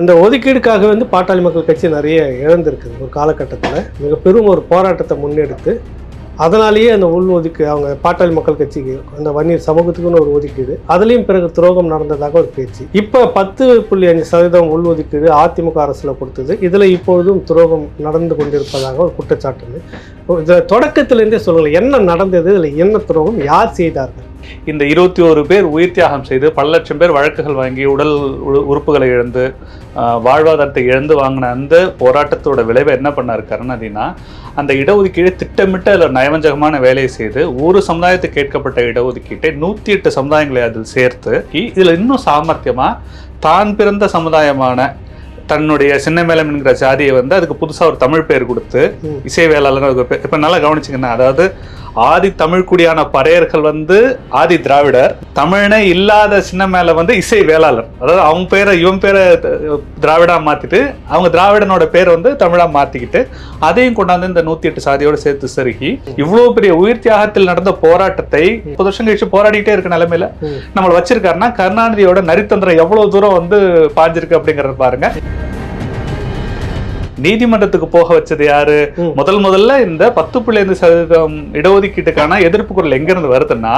இந்த ஒதுக்கீடுக்காக பாட்டாளி மக்கள் கட்சி நிறைய இழந்திருக்குது. ஒரு காலகட்டத்தில் மிக பெரும் ஒரு போராட்டத்தை முன்னெடுத்து அதனாலேயே அந்த உள் அவங்க பாட்டாளி மக்கள் கட்சிக்கு அந்த வன்னியர் சமூகத்துக்குன்னு ஒரு ஒதுக்கீடு, அதுலேயும் பிறகு துரோகம் நடந்ததாக ஒரு பேச்சு. இப்போ 10.5% உள் ஒதுக்கீடு அதிமுக அரசில் கொடுத்தது. இதில் இப்பொழுதும் துரோகம் நடந்து கொண்டிருப்பதாக ஒரு குற்றச்சாட்டு. இதில் தொடக்கத்திலேருந்தே சொல்லுங்கள், என்ன நடந்தது, இதில் என்ன துரோகம், யார் செய்தார்கள்? இந்த 21 பேர் உயிர் தியாகம் செய்து பல லட்சம் பேர் வழக்குகள் வாங்கி உடல் உறுப்புகளை இழந்து வாழ்வாதாரத்தை இழந்து வாங்கின அந்த போராட்டத்தோட விளைவை என்ன பண்ணாரு கருணாநிதினா, அந்த இடஒதுக்கீடு திட்டமிட்டு அதில் நயவஞ்சகமான வேலையை செய்து ஒரு சமுதாயத்துக்கு கேட்கப்பட்ட இடஒதுக்கீட்டை 108 சமுதாயங்களை அதில் சேர்த்து இதில் இன்னும் சாமர்த்தியமா தான் பிறந்த சமுதாயமான தன்னுடைய சின்னமேளம் என்கிற ஜாதியை அதுக்கு புதுசாக ஒரு தமிழ் பேர் கொடுத்து இசை வேளாளர். இப்போ நல்லா கவனிச்சிங்கன்னா, அதாவது ஆதி தமிழ் குடியான பறையர்கள் ஆதி திராவிடர், தமிழனே இல்லாத சின்னமேல இசை வேளாளர். அதாவது அவங்க பேரை இவன் பேரை திராவிடா மாத்திட்டு அவங்க திராவிடனோட பேர் தமிழா மாத்திக்கிட்டு அதையும் கொண்டாந்து இந்த 108 சாதியோட சேர்த்து சருகி இவ்வளவு பெரிய உயிர் தியாகத்தில் நடந்த போராட்டத்தை 30 வருஷம் கழிச்சு போராடிட்டே இருக்க நிலைமையில நம்மளை வச்சிருக்காருன்னா கருணாநிதியோட நரித்தந்திரம் எவ்வளவு தூரம் பாஞ்சிருக்கு அப்படிங்கறத பாருங்க. நீதிமன்றத்துக்கு போக வச்சது யாரு? முதல்ல இந்த 10.5% இடஒதுக்கீட்டுக்கான எதிர்ப்பு குரல் எங்க இருந்து வருதுன்னா,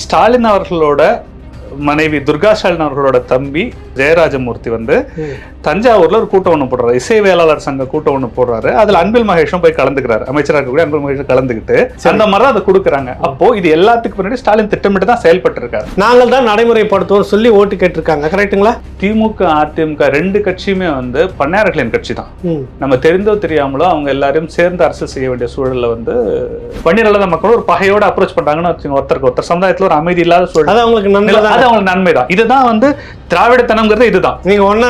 ஸ்டாலின் அவர்களோட மனைவி துர்கா ஸ்டாலின் அவர்களோட தம்பி ஜெயராஜமூர்த்தி தஞ்சாவூர்ல ஒரு கூட்டம் ஒண்ணு போடுறாரு, இசை வேளாளர் சங்க கூட்டம் ஒண்ணு போடுறாரு. அதுல அன்பில் மகேஷும் போய் கலந்துக்கிறாரு, அமைச்சராக இருக்கக்கூடிய அன்பில் மகேஷும் கலந்துக்கிட்டு அந்த மாதிரி அதை கொடுக்குறாங்க. அப்போ இது எல்லாத்துக்கு பின்னாடி ஸ்டாலின் திட்டமிட்டு தான் செயல்பட்டு இருக்காரு. நாங்கள் தான் நடைமுறைப்படுத்துவோம் சொல்லி ஓட்டு கேட்டிருக்காங்க, கரெக்டுங்களா? திமுக அதிமுக ரெண்டு கட்சியுமே பண்ணையாளர்களின் கட்சி தான். நம்ம தெரிந்தோ தெரியாமலோ அவங்க எல்லாரையும் சேர்ந்து அரசு செய்ய வேண்டிய சூழல்ல வன்னியர் மக்களும் ஒரு பகையோட அப்ரோச் பண்றாங்கன்னு ஒருத்தருக்கு ஒருத்தர் சமுதாயத்துல ஒரு அமைதி இல்லாத சூழல், அது அவங்களுக்கு நன்மைதான். இதுதான் திராவிடத்தனம்ங்கிறது. இதுதான் நீங்க ஒன்னா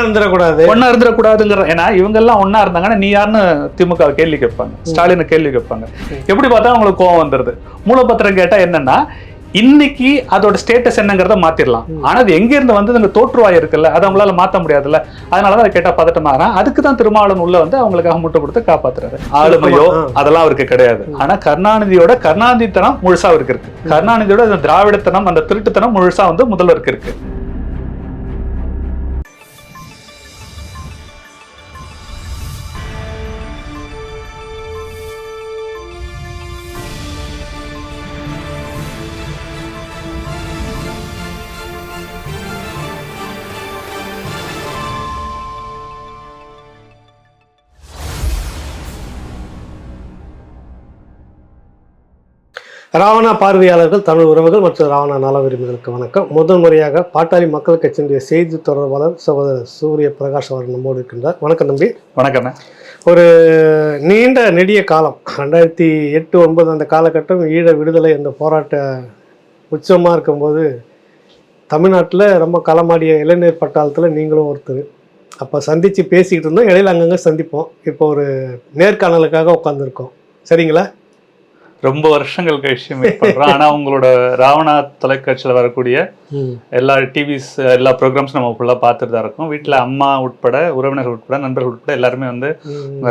இருந்துடக்கூடாதுங்கிற. ஏன்னா இவங்க எல்லாம் ஒன்னா இருந்தாங்கன்னா நீ யாருன்னு திமுக கேள்வி கேட்பாங்க, ஸ்டாலின் கேள்வி கேட்பாங்க. எப்படி பார்த்தா அவங்களுக்கு கோவம் வந்துருது. மூலப்பத்திரம் கேட்டா என்னன்னா, இன்னைக்கு அதோட ஸ்டேட்டஸ் என்னங்கிறத மாத்திரலாம், ஆனா அது எங்க இருந்து தோற்றுவாய் இருக்குல்ல, அதை அவங்களால மாத்த முடியாதுல்ல. அதனாலதான் அதை கேட்டா பதட்டமாகறான். அதுக்குதான் திருமாவளவன் உள்ள அவங்களுக்காக முட்டை கொடுத்து காப்பாத்துறாரு. ஆளுமையோ அதெல்லாம் அவருக்கு கிடையாது. ஆனா கருணாநிதித்தனம் முழுசா அவருக்கு இருக்கு. கருணாநிதியோட அந்த திராவிடத்தனம், அந்த திருட்டுத்தனம் முழுசா முதல்வருக்கு இருக்கு. ராவணா பார்வையாளர்கள், தமிழ் உறவுகள் மற்றும் ராவணா நல விரும்பிகளுக்கு வணக்கம். முதல் முறையாக பாட்டாளி மக்கள் கட்சியினுடைய செய்தி தொடர்பாளர் சகோதரர் சூரிய பிரகாஷ் அவர்கள் நம்மோடு இருக்கின்றார். வணக்கம் தம்பி. வணக்கம். ஒரு நீண்ட நெடிய காலம் 2008-2009 அந்த காலகட்டம் ஈழ விடுதலை அந்த போராட்ட உச்சமாக இருக்கும்போது தமிழ்நாட்டில் ரொம்ப களமாடிய இளைஞர் பட்டாளத்தில் நீங்களும் ஒருத்தர். அப்போ சந்தித்து பேசிக்கிட்டு இருந்தோம், இடையில அங்கங்கே சந்திப்போம். இப்போ ஒரு நேர்காணலுக்காக உட்காந்துருக்கோம், சரிங்களா? ரொம்ப வருஷங்கள் கழிச்சு மீட் பண்றோம். ஆனா உங்களோட ராவணா தொலைக்காட்சியில வரக்கூடிய எல்லா டிவிஸ் எல்லா ப்ரோக்ராம்ஸ் நம்ம ஃபுல்லா பார்த்துட்டு தான் இருக்கோம். வீட்டுல அம்மா உட்பட, உறவினர்கள் உட்பட, நண்பர்கள் உட்பட எல்லாருமே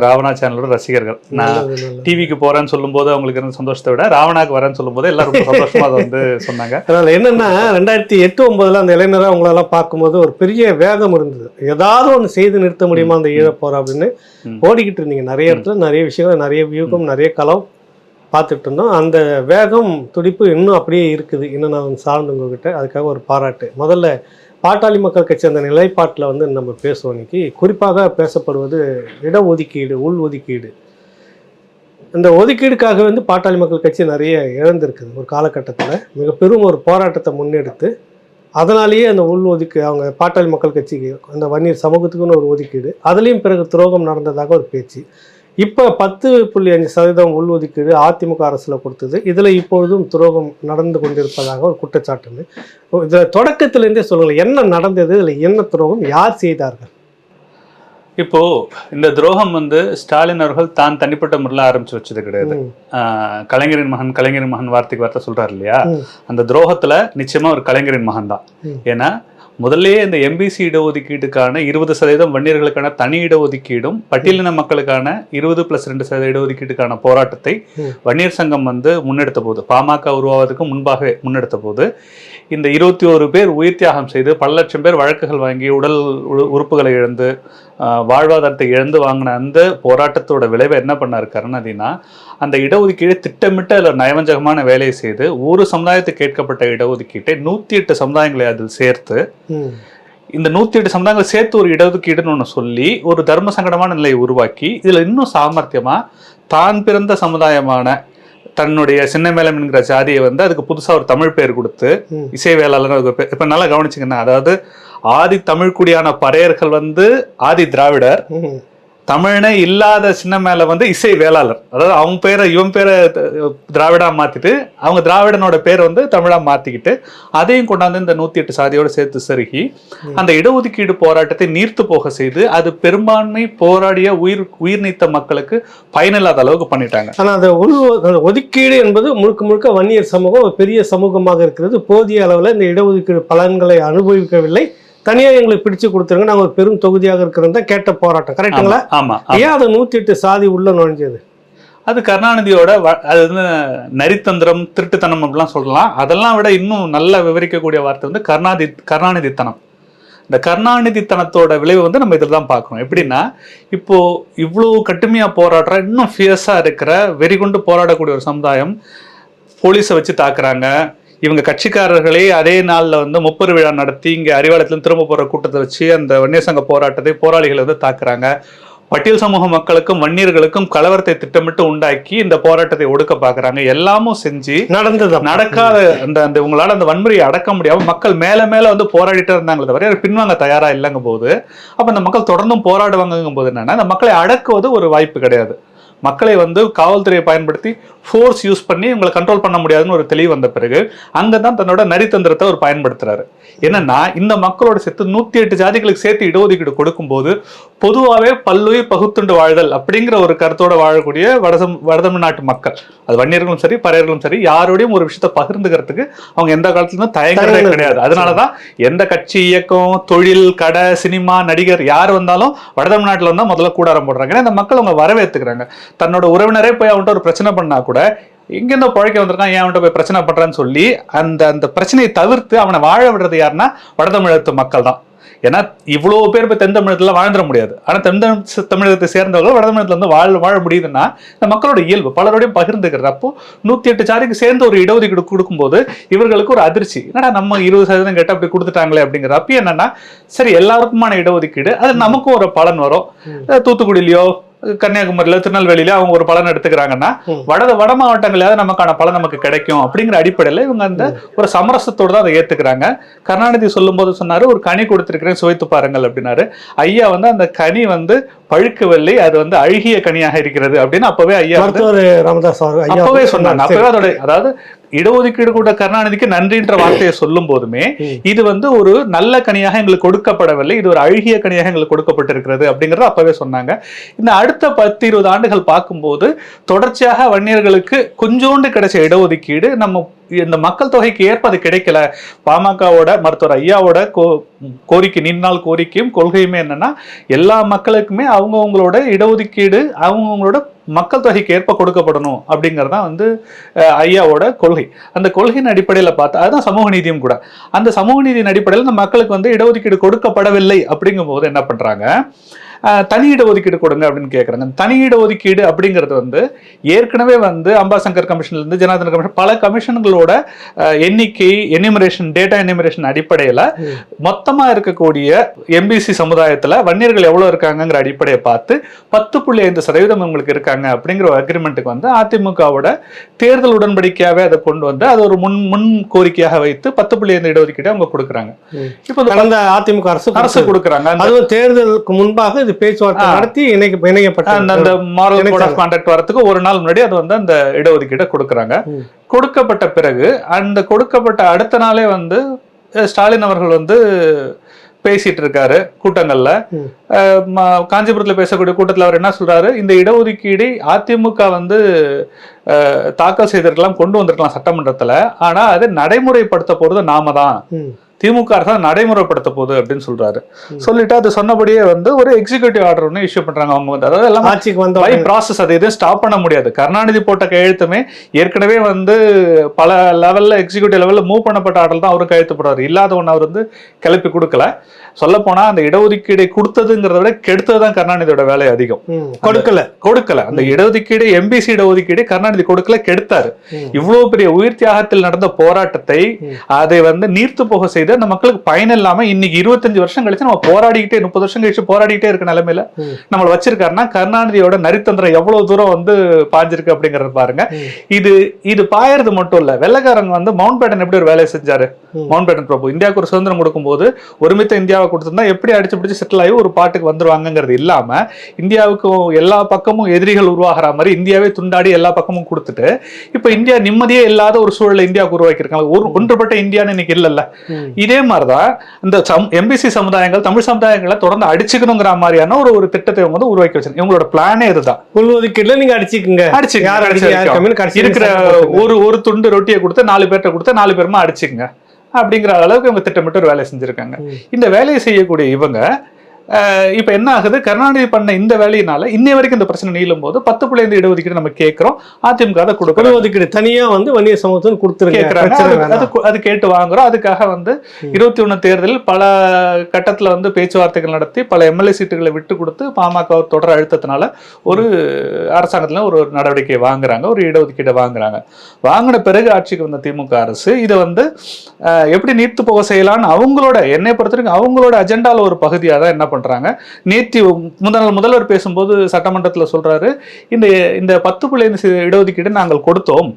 ராவணா சேனலோட ரசிகர்கள். நான் டிவிக்கு போறேன்னு சொல்லும் போது அவங்களுக்கு இருந்த சந்தோஷத்தை விட ராவணாக்கு வரேன்னு சொல்லும் போது எல்லாரும் ரொம்ப சந்தோஷமா அதை சொன்னாங்க. அதனால என்னன்னா 2008-2009 அந்த இளைஞரை அவங்களெல்லாம் பார்க்கும்போது ஒரு பெரிய வேகம் இருந்தது. ஏதாவது ஒன்று செய்து நிறுத்த முடியுமா அந்த ஈழ போற அப்படின்னு ஓடிக்கிட்டு இருந்தீங்க. நிறைய இடத்துல நிறைய விஷயங்கள், நிறைய வியூகம், நிறைய களம் பார்த்துட்டு இருந்தோம். அந்த வேகம் துடிப்பு இன்னும் அப்படியே இருக்குது. இன்னும் நான் சார்ந்து உங்ககிட்ட அதுக்காக ஒரு பாராட்டு. முதல்ல பாட்டாளி மக்கள் கட்சி அந்த நிலைப்பாட்டில் நம்ம பேசுவோம். இன்னைக்கு குறிப்பாக பேசப்படுவது இடஒதுக்கீடு, உள் ஒதுக்கீடு. இந்த ஒதுக்கீடுக்காக பாட்டாளி மக்கள் கட்சி நிறைய இழந்திருக்குது. ஒரு காலகட்டத்தில் மிக பெரும் ஒரு போராட்டத்தை முன்னெடுத்து அதனாலேயே அந்த உள் அவங்க பாட்டாளி மக்கள் கட்சிக்கு அந்த வன்னியர் சமூகத்துக்குன்னு ஒரு ஒதுக்கீடு, அதுலேயும் பிறகு துரோகம் நடந்ததாக ஒரு பேச்சு. இப்போ 10.5% உள் ஒதுக்கீடு அதிமுக அரசில் கொடுத்தது. இதில் இப்பொழுதும் துரோகம் நடந்து கொண்டிருப்பதாக ஒரு குற்றச்சாட்டு. இதில் தொடக்கத்திலேருந்தே சொல்லுங்கள், என்ன நடந்தது, இதில் என்ன துரோகம், யார் செய்தார்கள்? இப்போ இந்த துரோகம் ஸ்டாலின் அவர்கள் தான் தனிப்பட்ட முறையில் ஆரம்பிச்சு வச்சது கிடையாது. கலைஞரின் மகன் வார்த்தை சொல்றாரு இல்லையா, அந்த துரோகத்துல நிச்சயமா ஒரு கலைஞரின் மகன் தான். ஏன்னா முதல்ல இந்த எம்பிசி இடஒதுக்கீட்டுக்கான 20% வன்னியர்களுக்கான தனி இடஒதுக்கீடும் பட்டியலின மக்களுக்கான 20+2% இடஒதுக்கீட்டுக்கான போராட்டத்தை வன்னியர் சங்கம் முன்னெடுத்த போது, பாமக உருவாவதற்கு முன்பாக முன்னெடுத்த போது, இந்த 21 பேர் உயிர் தியாகம் செய்து பல லட்சம் பேர் வழக்குகள் வாங்கி உடல் உறுப்புகளை இழந்து வாழ்வாதாரத்தை இழந்து வாங்கின அந்த போராட்டத்தோட விளைவை என்ன பண்ணாரு கருணாநிதினா, அந்த இடஒதுக்கீடு திட்டமிட்ட அதில் நயவஞ்சகமான வேலையை செய்து ஒரு சமுதாயத்துக்கு கேட்கப்பட்ட இடஒதுக்கீட்டை 108 சமுதாயங்களை அதில் சேர்த்து இந்த 108 சமுதாயங்களை சேர்த்து ஒரு இடஒதுக்கீடுன்னு ஒன்று சொல்லி ஒரு தர்ம சங்கடமான நிலையை உருவாக்கி இதில் இன்னும் சாமர்த்தியமா தான் பிறந்த சமுதாயமான தன்னுடைய சின்ன மேலம் என்கிற ஜாதியை அதுக்கு புதுசா ஒரு தமிழ் பேர் கொடுத்து இசை வேளாளர் இப்ப நல்லா கவனிச்சிங்கன்னா, அதாவது ஆதி தமிழ் குடியான பறையர்கள் ஆதி திராவிடர், தமிழனே இல்லாத சின்ன மேல இசை வேளாளர். அதாவது அவங்க பேரை இவன் பேரை திராவிடா மாத்திட்டு அவங்க திராவிடனோட பேர் தமிழா மாத்திக்கிட்டு அதையும் கொண்டாந்து இந்த 108 சாதியோட சேர்த்து செருகி அந்த இடஒதுக்கீடு போராட்டத்தை நீர்த்து போக செய்து அது பெரும்பான்மை போராடிய உயிர் நீத்த மக்களுக்கு பயனில்லாத அளவுக்கு பண்ணிட்டாங்க. ஆனா அந்த ஒதுக்கீடு என்பது முழுக்க முழுக்க வன்னியர் சமூகம் பெரிய சமூகமாக இருக்கிறது. போதிய அளவில் இந்த இடஒதுக்கீடு பலன்களை அனுபவிக்கவில்லை. தனியா எங்களுக்கு பிடிச்சு கொடுத்துருங்க, நாங்கள் ஒரு பெரும் தொகுதியாக இருக்கிறதா கேட்ட போராட்டம் கரெக்டுங்களா? ஆமா. ஏன் அது 108 சாதி உள்ள நுழைஞ்சது? அது கருணாநிதியோட அது நரித்தந்திரம் திருட்டுத்தனம் அப்படிலாம் சொல்லலாம். அதெல்லாம் விட இன்னும் நல்லா விவரிக்கக்கூடிய வார்த்தை கருணாநிதித்தனம். இந்த கருணாநிதித்தனத்தோட விளைவு நம்ம இதில் தான் பார்க்கணும். எப்படின்னா, இப்போ இவ்வளவு கட்டுமையா போராடுற இன்னும் ஃபியர்ஸா இருக்கிற வெறிகொண்டு போராடக்கூடிய ஒரு சமுதாயம் போலீஸை வச்சு தாக்குறாங்க. இவங்க கட்சிக்காரர்களே அதே நாளில் முப்பெரு விழா நடத்தி இங்கே அறிவாலயத்திலும் திரும்ப போகிற கூட்டத்தை வச்சு அந்த வன்னியர் சங்க போராட்டத்தை போராளிகளை தாக்குறாங்க. பட்டியல் சமூக மக்களுக்கும் வன்னியர்களுக்கும் கலவரத்தை திட்டமிட்டு உண்டாக்கி இந்த போராட்டத்தை ஒடுக்க பார்க்குறாங்க. எல்லாமும் செஞ்சு நடக்காத அந்த உங்களால் அந்த வன்முறையை அடக்க முடியாமல் மக்கள் மேலே மேலே போராடிட்டு இருந்தாங்களே தவிர பின்வாங்க தயாரா இல்லைங்க போது, அப்போ அந்த மக்கள் தொடர்ந்தும் போராடுவாங்கும் போது என்னன்னா, அந்த மக்களை அடக்குவது ஒரு வாய்ப்பு கிடையாது. மக்களை காவல்துறையை பயன்படுத்தி ஃபோர்ஸ் யூஸ் பண்ணி இவங்களை கண்ட்ரோல் பண்ண முடியாதுன்னு ஒரு தெளிவு வந்த பிறகு அங்கதான் தன்னோட நரித்தந்திரத்தை அவர் பயன்படுத்துறாரு. என்னன்னா, இந்த மக்களோட சேர்த்து 108 ஜாதிகளுக்கு சேர்த்து இடஒதுக்கீடு கொடுக்கும்போது பொதுவாகவே பல்லுயிர் பகுத்துண்டு வாழ்தல் அப்படிங்கிற ஒரு கருத்தோட வாழக்கூடிய வடதமிழ்நாட்டு மக்கள், அது வன்னியர்களும் சரி பறையர்களும் சரி, யாரோடையும் ஒரு விஷயத்த பகிர்ந்துக்கிறதுக்கு அவங்க எந்த காலத்துலயும் தயங்குறதே கிடையாது. அதனாலதான் எந்த கட்சி, இயக்கம், தொழில், கடை, சினிமா, நடிகர் யார் வந்தாலும் வடதமிழ்நாட்டில் வந்தா முதல்ல கூடாரம் போடுறாங்க. ஏன்னா இந்த மக்கள் அவங்க வரவேற்றுக்கிறாங்க. தன்னோட உறவினரே போய் அவன்கிட்ட ஒரு பிரச்சனை பண்ணா கூட எங்கேருந்தோ பழைக்க வந்திருக்கான், ஏன் அவன்கிட்ட போய் பிரச்சனை பண்றான்னு சொல்லி அந்த பிரச்சனையை தவிர்த்து அவனை வாழ விடுறது யாருன்னா வடதமிழகத்து மக்கள் தான். ஏன்னா இவ்வளவு பேர் இப்போ தென் தமிழகத்துல வாழ்ந்துட முடியாது. ஆனா தென் தமிழகத்தை சேர்ந்தவர்கள் வடதமிழகத்துல வாழ முடியுதுன்னா இந்த மக்களோட இயல்பு பலரோடையும் பகிர்ந்துக்கிறது. அப்போ 108 சாதிக்கு சேர்ந்து ஒரு இடஒதுக்கீடு கொடுக்கும்போது இவர்களுக்கு ஒரு அதிர்ச்சி, என்னடா நம்ம 20% கேட்ட அப்படி கொடுத்துட்டாங்களே அப்படிங்கிற. அப்ப என்னன்னா, சரி எல்லாருக்குமான இடஒதுக்கீடு அது நமக்கும் ஒரு பலன் வரும். தூத்துக்குடியிலயோ கன்னியாகுமரியில திருநெல்வேலியில அவங்க ஒரு பலன் எடுத்துக்கிறாங்கன்னா வட மாவட்டங்களாவது நமக்கான பலன் நமக்கு கிடைக்கும் அப்படிங்கிற அடிப்படையில இவங்க அந்த ஒரு சமரசத்தோடு தான் அதை ஏத்துக்கிறாங்க. கருணாநிதி சொல்லும் போது சொன்னாரு, ஒரு கனி கொடுத்திருக்கிறேன் சுவைத்து பாருங்கள் அப்படின்னாரு. ஐயா அந்த கனி பழுக்கவில்லை, அது அழுகிய கனியாக இருக்கிறது அப்படின்னு அப்பவே ஐயா ராமதாஸ் அப்பவே சொன்னாங்க. அப்பவே அதோட அதாவது இடஒதுக்கீடு கூட கருணாநிதிக்கு நன்றின்ற வார்த்தையை சொல்லும் போதுமே இது ஒரு நல்ல கனியாக எங்களுக்கு கொடுக்கப்படவில்லை, இது ஒரு அழுகிய கனியாக எங்களுக்கு கொடுக்கப்பட்டிருக்கிறது அப்படிங்கறத அப்பவே சொன்னாங்க. இந்த அடுத்த 10-20 ஆண்டுகள் பார்க்கும்போது தொடர்ச்சியாக வன்னியர்களுக்கு கொஞ்சோண்டு கிடைச்ச இடஒதுக்கீடு நம்ம இந்த மக்கள் தொகைக்கு ஏற்ப அது கிடைக்கல. பாமகவோட மருத்துவர் ஐயாவோட கோரிக்கை, நீண்ட நாள் கோரிக்கையும் கொள்கையுமே என்னன்னா, எல்லா மக்களுக்குமே அவங்கவுங்களோட இடஒதுக்கீடு அவங்கவுங்களோட மக்கள் தொகைக்கு ஏற்ப கொடுக்கப்படணும் அப்படிங்கறதான் ஐயாவோட கொள்கை. அந்த கொள்கையின் அடிப்படையில பார்த்தா அதுதான் சமூக நீதியும் கூட. அந்த சமூக நீதியின் அடிப்படையில் இந்த மக்களுக்கு இடஒதுக்கீடு கொடுக்கப்படவில்லை அப்படிங்கும் போது என்ன பண்றாங்க, தனி இடஒதுக்கீடு கொடுங்க அப்படின்னு கேட்கறாங்க. தனி இடஒதுக்கீடு அப்படிங்கிறது ஏற்கனவே அம்பாசங்கர் கமிஷன்ல இருந்து ஜனார்தன கமிஷன் பல கமிஷன்களோட எண்ணிக்கை எனிமரேஷன் டேட்டா எனிமரேஷன் அடிப்படையில மொத்தமா இருக்கக்கூடிய எம்பிசி சமுதாயத்துல வன்னியர்கள் எவ்வளவு இருக்காங்கிற அடிப்படையை பார்த்து 10.5% உங்களுக்கு இருக்காங்க அப்படிங்கிற ஒரு அக்ரிமெண்ட்டுக்கு அதிமுகவோட தேர்தல் உடன்படிக்கையாவே அதை கொண்டு அது ஒரு முன் கோரிக்கையாக வைத்து 10.5 இடஒதுக்கீடு அவங்க கொடுக்குறாங்க. இப்போ அதிமுக அரசு கொடுக்குறாங்க. அதுவும் தேர்தலுக்கு முன்பாக பேச்சுவார்த்தை நடத்தி இணைக்கப்பட்ட அந்த மாரல் கோட் ஆஃப் கான்டக்ட் வரதுக்கு ஒரு நாள் முன்னாடி அது அந்த இடஒதுக்கீட்டை கொடுக்குறாங்க. கொடுக்கப்பட்ட பிறகு அந்த கொடுக்கப்பட்ட அடுத்த நாளே ஸ்டாலின் அவர்கள் பேசிட்டு இருக்காரு கூட்டங்கள்ல. காஞ்சிபுரத்துல பேசக்கூடிய கூட்டத்துல அவர் என்ன சொல்றாரு, இந்த இடஒதுக்கீடு அதிமுக தாக்கல் செய்திருக்கலாம், கொண்டு வந்திருக்கலாம் சட்டமன்றத்துல, ஆனா அதை நடைமுறைப்படுத்த போறது நாம தான் திமுக அரசு நடைமுறைப்படுத்த போகுது அப்படின்னு சொல்றாரு. சொல்லிட்டு அது சொன்னபடியே வந்து ஒரு எக்ஸிகியூட்டிவ் ஆர்டர் ஒன்று இஷ்யூ பண்றாங்க. அவங்க வந்து அதாவது எல்லாம் ஆட்சிக்கு வந்த பை ப்ராசஸ், அது எதுவும் ஸ்டாப் பண்ண முடியாது. கருணாநிதி போட்ட கையெழுத்துமே ஏற்கனவே வந்து பல லெவல்ல எக்ஸிகியூட்டிவ் லெவல்ல மூவ் பண்ணப்பட்ட ஆர்டர் தான் அவரும் கையெழுத்து போடுறாரு. இல்லாத ஒன்று அவர் வந்து கிளப்பி கொடுக்கல. சொல்ல போனா அந்த இடஒதுக்கீடை கொடுத்ததுங்கிறத விட கெடுத்ததுதான் கருணாநிதியோட வேலை அதிகம். கொடுக்கல அந்த இடஒதுக்கீடு, எம்பிசி இடஒதுக்கீடு கருணாநிதி கொடுக்கல, கெடுத்தாரு. இவ்வளவு பெரிய உயிர் தியாகத்தில் நடந்த போராட்டத்தை அதை வந்து நீர்த்து போக செய்து அந்த மக்களுக்கு பயன் இல்லாம இன்னைக்கு 25 வருஷம் கழிச்சு நம்ம போராடிக்கிட்டே 30 வருஷம் கழிச்சு போராடிக்கிட்டே இருக்க நிலைமையில நம்மள வச்சிருக்காருன்னா கருணாநிதியோட நரித்தந்திரம் எவ்வளவு தூரம் வந்து பாஞ்சிருக்கு அப்படிங்கறது பாருங்க. இது பாயறது மட்டும் இல்ல, வெள்ளக்காரங்க வந்து மவுண்ட் பேட்டன் எப்படி ஒரு வேலையை செஞ்சாரு. மவுண்ட் பேட்டன் பிரபு இந்தியாவுக்கு ஒரு சுதந்திரம் கொடுக்கும் போது ஒருமித்த இந்தியாவை கொடுத்திருந்தா எப்படி அடிச்சு பிடிச்சு செட்டில் ஆகி ஒரு பாட்டுக்கு வந்துருவாங்கிறது இல்லாம இந்தியாவுக்கு எல்லா பக்கமும் எதிரிகள் உருவாகிற மாதிரி இந்தியாவே துண்டாடி எல்லா பக்கமும் கொடுத்துட்டு இப்ப இந்தியா நிம்மதியே இல்லாத ஒரு சூழலை இந்தியாவுக்கு உருவாக்கியிருக்காங்க. ஒன்றுபட்ட இந்தியான்னு இன்னைக்கு இல்லல்ல. இதே மாதிரிதான் இந்த எம்பிசி சமுதாயங்கள், தமிழ் சமுதாயங்களை தொடர்ந்து அடிச்சுக்கணுங்கிற மாதிரியான ஒரு திட்டத்தை இவங்க வந்து உருவாக்கி வச்சிருக்காங்க. இவங்களோட பிளானே இதுதான். உள்ஒதுக்கீடுல நீங்க இருக்கிற ஒரு துண்டு ரொட்டியை கொடுத்து 4 பேர்ட்ட கொடுத்து 4 பேருமா அடிச்சுக்குங்க அப்படிங்கிற அளவுக்கு இவங்க திட்டமிட்டு ஒரு வேலையை செஞ்சிருக்காங்க. இந்த வேலையை செய்யக்கூடிய இவங்க இப்ப என்ன ஆகுது, கருணாநிதி பண்ண இந்த வேலையினால இன்னை வரைக்கும் இந்த பிரச்சனை நீளும் போது 10% இடஒதுக்கீடு நம்ம கேட்கிறோம். அதிமுக அதை கொடுக்கணும், ஒதுக்கீடு தனியா வந்து வன்னியர் சமூகத்துக்கு கொடுத்துருக்காங்க. அது கேட்டு வாங்குறோம். அதுக்காக வந்து 21 தேர்தலில் பல கட்டத்துல வந்து பேச்சுவார்த்தைகள் நடத்தி பல எம்எல்ஏ சீட்டுகளை விட்டு கொடுத்து பாமக தொடர் அழுத்தத்தினால ஒரு அரசாங்கத்துல ஒரு நடவடிக்கை வாங்குறாங்க, ஒரு இடஒதுக்கீடை வாங்குறாங்க. வாங்கின பிறகு ஆட்சிக்கு வந்த திமுக அரசு இதை வந்து எப்படி நீர்த்து போக செய்யலான்னு அவங்களோட, என்னை பொறுத்த வரைக்கும் அவங்களோட அஜெண்டால ஒரு பகுதியாக தான் என்ன பண்றாங்க. நேற்று முதல்வர் பேசும்போது சட்டமன்றத்தில் சொல்றாரு, இந்த 10% இடஒதுக்கீடு நாங்கள் கொடுத்தோம்,